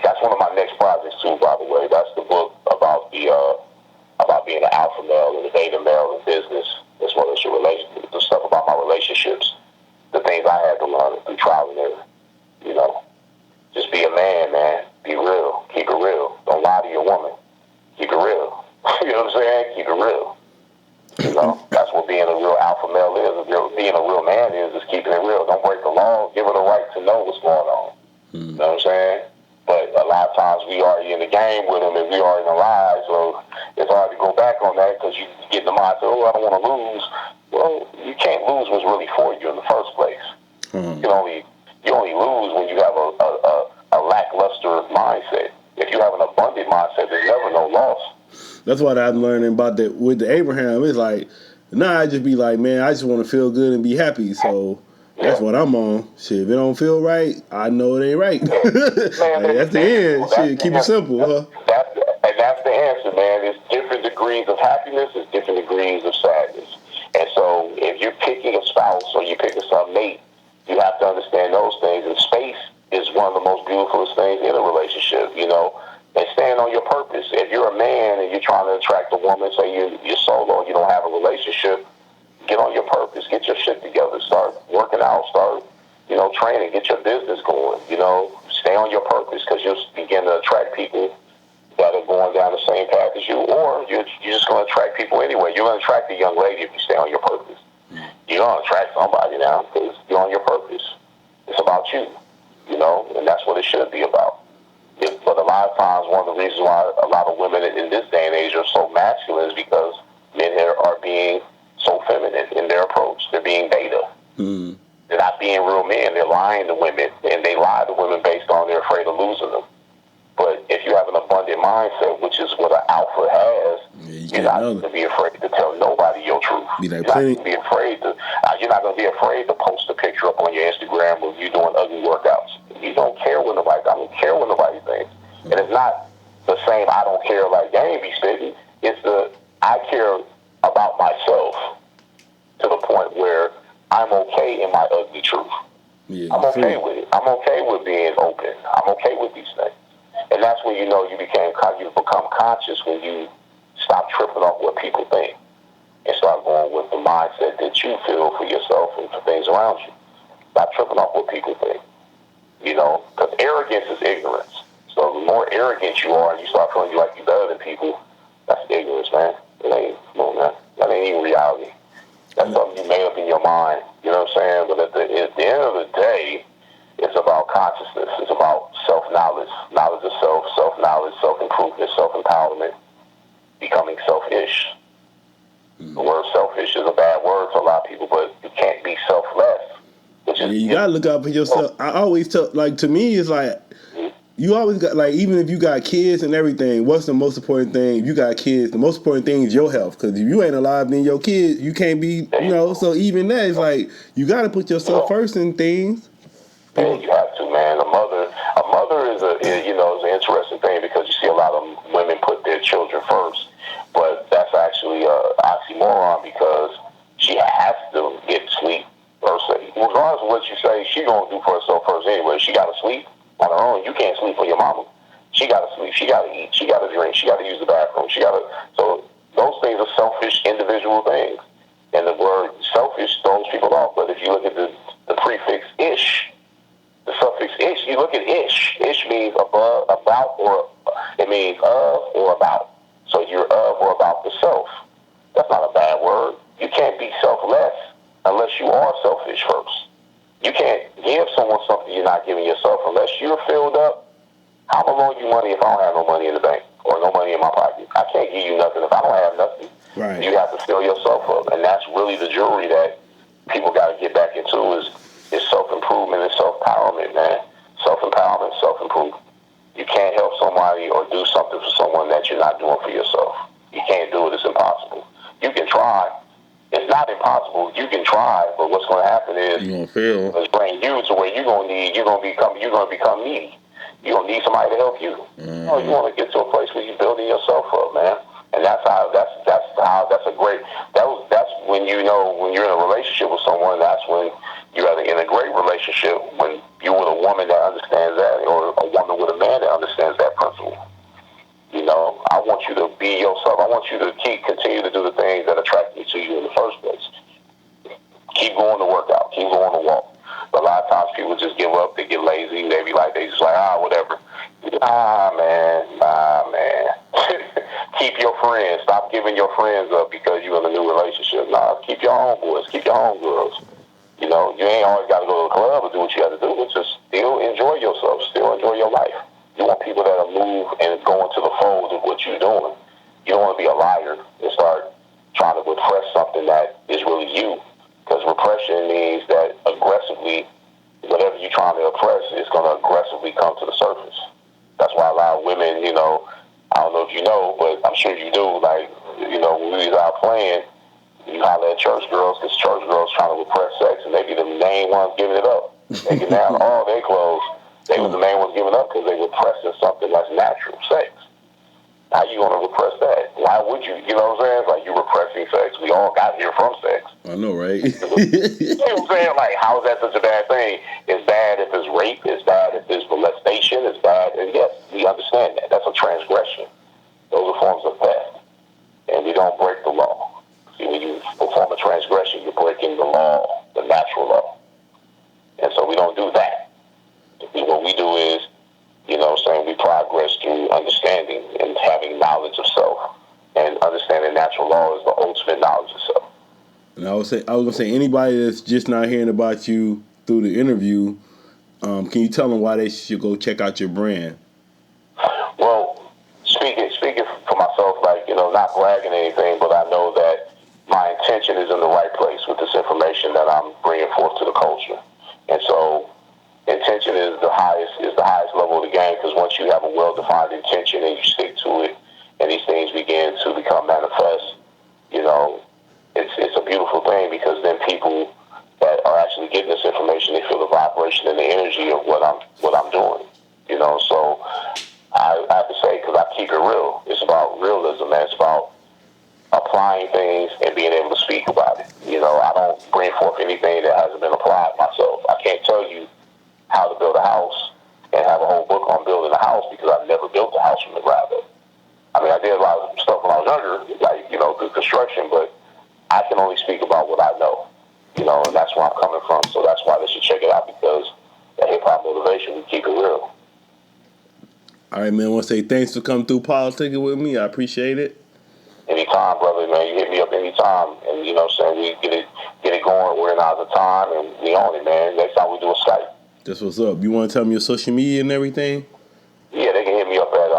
That's one of my next projects too, by the way. That's the book about being an alpha male and the beta male in business, as well as your relationship, the stuff about my relationships, the things I had to learn through trial and error. You know, just be a man, man. Be real. Keep it real. Don't lie to your woman. Keep it real. You know what I'm saying? Keep it real. You know, that's what being a real alpha male is. Being a real man is keeping it real. Don't break the law. Give her the right to know what's going on. You know what I'm saying? But a lot of times we already in the game with them and we already in the lies, so it's hard to go back on that because you get in the mind, oh, I don't want to lose. Well, you can't lose what's really for you in the first place. You only lose when you have a lackluster mindset. If you have an abundant mindset, there's never no loss. That's what I'm learning about that with the Abraham. It's like, I just be like, man, I just want to feel good and be happy. So that's what I'm on. Shit, if it don't feel right, I know it ain't right. Man, that's the end. Shit, keep it simple, huh? That's the answer, man. There's different degrees of happiness. There's different degrees of sadness. And so if you're picking a spouse or you're picking some mate, you have to understand those things. And space is one of the most beautiful things in a relationship, you know. And stand on your purpose. If you're a man and you're trying to attract a woman, say you're solo and you don't have a relationship, get on your purpose. Get your shit together. Start working out. Start, training. Get your business going. Stay on your purpose, because you'll begin to attract people that are going down the same path as you, or you're just going to attract people anyway. You're going to attract a young lady if you stay on your purpose. You're going to attract somebody now because you're on your purpose. It's about you, and that's what it should be about. But a lot of times, one of the reasons why a lot of women in this day and age are so masculine is because men here are being so feminine in their approach. They're being beta. They're not being real men. They're lying to women, and they lie to women based on they're afraid of losing them. But if you have an abundant mindset, which is what an alpha has, you're not going to be afraid to tell nobody your truth. You're not going to be afraid to. You're not going to be afraid to post a picture up on your Instagram of you doing ugly workouts. You don't care what nobody. I don't care what nobody thinks. And it's not the same. I don't care like gang be spitting. It's the I care about myself to the point where I'm okay in my ugly truth. I'm okay with it. I'm okay with being open. I'm okay with these things. And that's when you become conscious when you stop tripping off what people think and start going with the mindset that you feel for yourself and for things around you. Stop tripping off what people think. Because arrogance is ignorance. So arrogant you are and you start feeling like you're better than people, that's ignorance, man. It ain't, come on, man. That ain't even reality. That's something you made up in your mind. You know what I'm saying? But at the end of the day, it's about consciousness. It's about self-knowledge, knowledge of self, self-knowledge, self-improvement, self-empowerment, becoming selfish. The word selfish is a bad word for a lot of people, but you can't be selfless. You gotta look out for yourself. I always tell, like, to me, it's like, you always got, like, even if you got kids and everything, what's the most important thing? If you got kids, the most important thing is your health. Because if you ain't alive, then your kids, you can't be, so even that is like, you got to put yourself first in things. Yeah, you have to, man. A mother is is an interesting thing because you see a lot of women put their children first. But that's actually an oxymoron because she has to get sleep. Regardless of what you say, she gonna do for herself first anyway. She gotta sleep on her own. You can't sleep for your mama. She gotta sleep. She gotta eat. She gotta drink. She gotta use the bathroom. So those things are selfish, individual things. And the word selfish throws people off. But if you look at the prefix ish, the suffix ish, you look at ish. Ish means above, about, or it means of or about. So you're of or about the self. That's not a bad word. You can't be selfless unless you are selfish first. You can't give someone something you're not giving yourself unless you're filled up. How am I loan you money if I don't have no money in the bank or no money in my pocket? I can't give you nothing if I don't have nothing. Right. You have to fill yourself up. And that's really the jewelry that people got to get back into is self-improvement and self-empowerment, man. Self-empowerment, self-improvement. You can't help somebody or do something for someone that you're not doing for yourself. You can't do it. It's impossible. You can try. It's not impossible. You can try, but what's going to happen is you're gonna fail. It's bring you to where you're going to become needy. You're going to need somebody to help you. Mm-hmm. You want to get to a place where you're building yourself up, man. And that's when when you're in a relationship with someone, that's when you're in a great relationship when you're with a woman that understands that or a woman with a man that understands that principle. I want you to be yourself. I want you to continue to do the things that attract me to you in the first place. Keep going to work out. Keep going to walk. But a lot of times people just give up. They get lazy. They just like, whatever. Nah, man. Keep your friends. Stop giving your friends up because you're in a new relationship. Nah, keep your homeboys. Keep your homegirls. You ain't always got to go to the club or do what you got to do, but just still enjoy yourself. Still enjoy your life. You want people that will move and go into the fold of what you're doing. You don't want to be a liar and start trying to repress something that is really you. Because repression means that aggressively, whatever you're trying to oppress is going to aggressively come to the surface. That's why a lot of women, I don't know if you know, but I'm sure you do, like, when we was out playing, you holler at church girls because church girls trying to repress sex, and they be the main ones giving it up. They get down all their clothes. They was the main ones giving up because they were repressing something that's natural, sex. How you going to repress that? Why would you? You know what I'm saying? It's like you repressing sex. We all got here from sex. I know, right? You know what I'm saying? Like, how is that such a bad thing? It's bad if it's rape. It's bad if it's molestation. It's bad. And yes, we understand that. That's a transgression. Those are forms of theft. And we don't break the law. See, when you perform a transgression, you're breaking the law, the natural law. And so we don't do that. What we do is, we progress through understanding and having knowledge of self. And understanding natural law is the ultimate knowledge of self. And I was gonna say anybody that's just not hearing about you through the interview, can you tell them why they should go check out your brand? Well, speaking for myself, not bragging or anything, but I know that my intention is in the right place with this information that I'm bringing forth to the culture. And so intention is the highest level of the game, because once you have a well-defined intention and you stick to it and these things begin to become manifest, it's a beautiful thing, because then people that are actually getting this information, they feel the vibration and the energy of what I'm doing. So I have to say, because I keep it real, it's about realism, man. It's about applying things and being able to speak about it. I don't bring forth anything that hasn't been applied myself. I can't tell you how to build a house and have a whole book on building a house, because I've never built a house from the ground up. I mean, I did a lot of stuff when I was younger, through construction, but I can only speak about what I know, and that's where I'm coming from. So that's why they should check it out, because the hip-hop motivation, we keep it real. All right, man. I want to say thanks for coming through politicking with me. I appreciate it. Anytime, brother, man. You hit me up anytime, and you know what I'm saying, we get it going. We're out the time, and we on it, man. Next time we do a Skype. That's what's up. You want to tell me your social media and everything? Yeah, they can hit me up at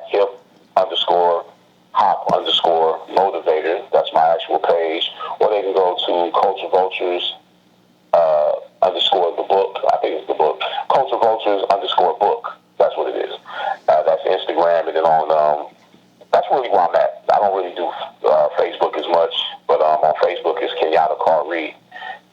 hip_hop_motivator. That's my actual page. Or they can go to Culture Vultures _ the book. I think it's the book. Culture Vultures _ book. That's what it is. That's Instagram, and then on that's really where I'm at. I don't really do Facebook as much, but on Facebook it's Kenyatta Griggs.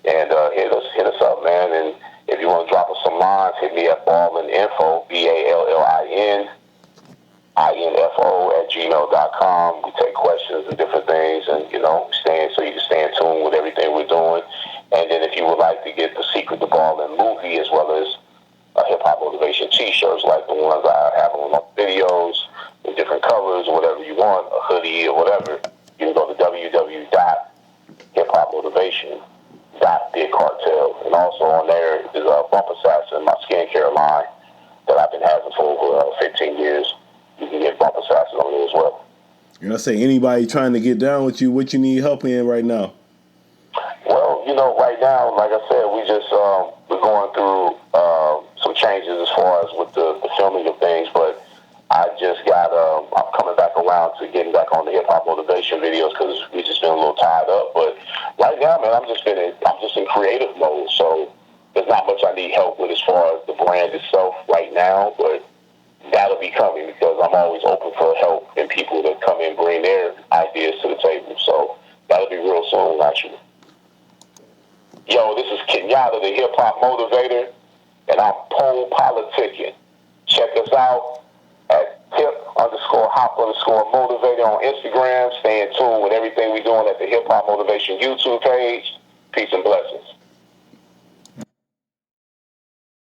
And hit us up, man. And if you want to drop us some lines, hit me at ballininfo, BALLININFO@gmail.com. We take questions and different things, and you know, so you can stay in tune with everything we're doing. And then if you would like to get the Secret to Ballin movie, as well as hip hop motivation T-shirts like the ones I have on my videos with different colors or whatever you want, a hoodie or whatever, you can go to www.hiphopmotivation.bigcartel. And also on there is a Bump Assassin, my skincare line that I've been having for over 15 years. You can get Bump Assassin on there as well. And I say anybody trying to get down with you, what you need help in right now? Well, you know, right now, like I said, we're going through some changes as far as with the filming of things, but I just got, I'm coming back around to getting back on the hip hop motivation videos because we just been a little tied up. But right now, man, I'm just in creative mode, so there's not much I need help with as far as the brand itself right now, but that'll be coming because I'm always open for help and people that come in bring their ideas to the table. So that'll be real soon, actually. Yo, this is Kenyatta, the hip hop motivator, and I'm PoPolitickin. Check us out at hip_hop_motivator on Instagram. Stay in tune with everything we're doing at the Hip Hop Motivation YouTube page. Peace and blessings.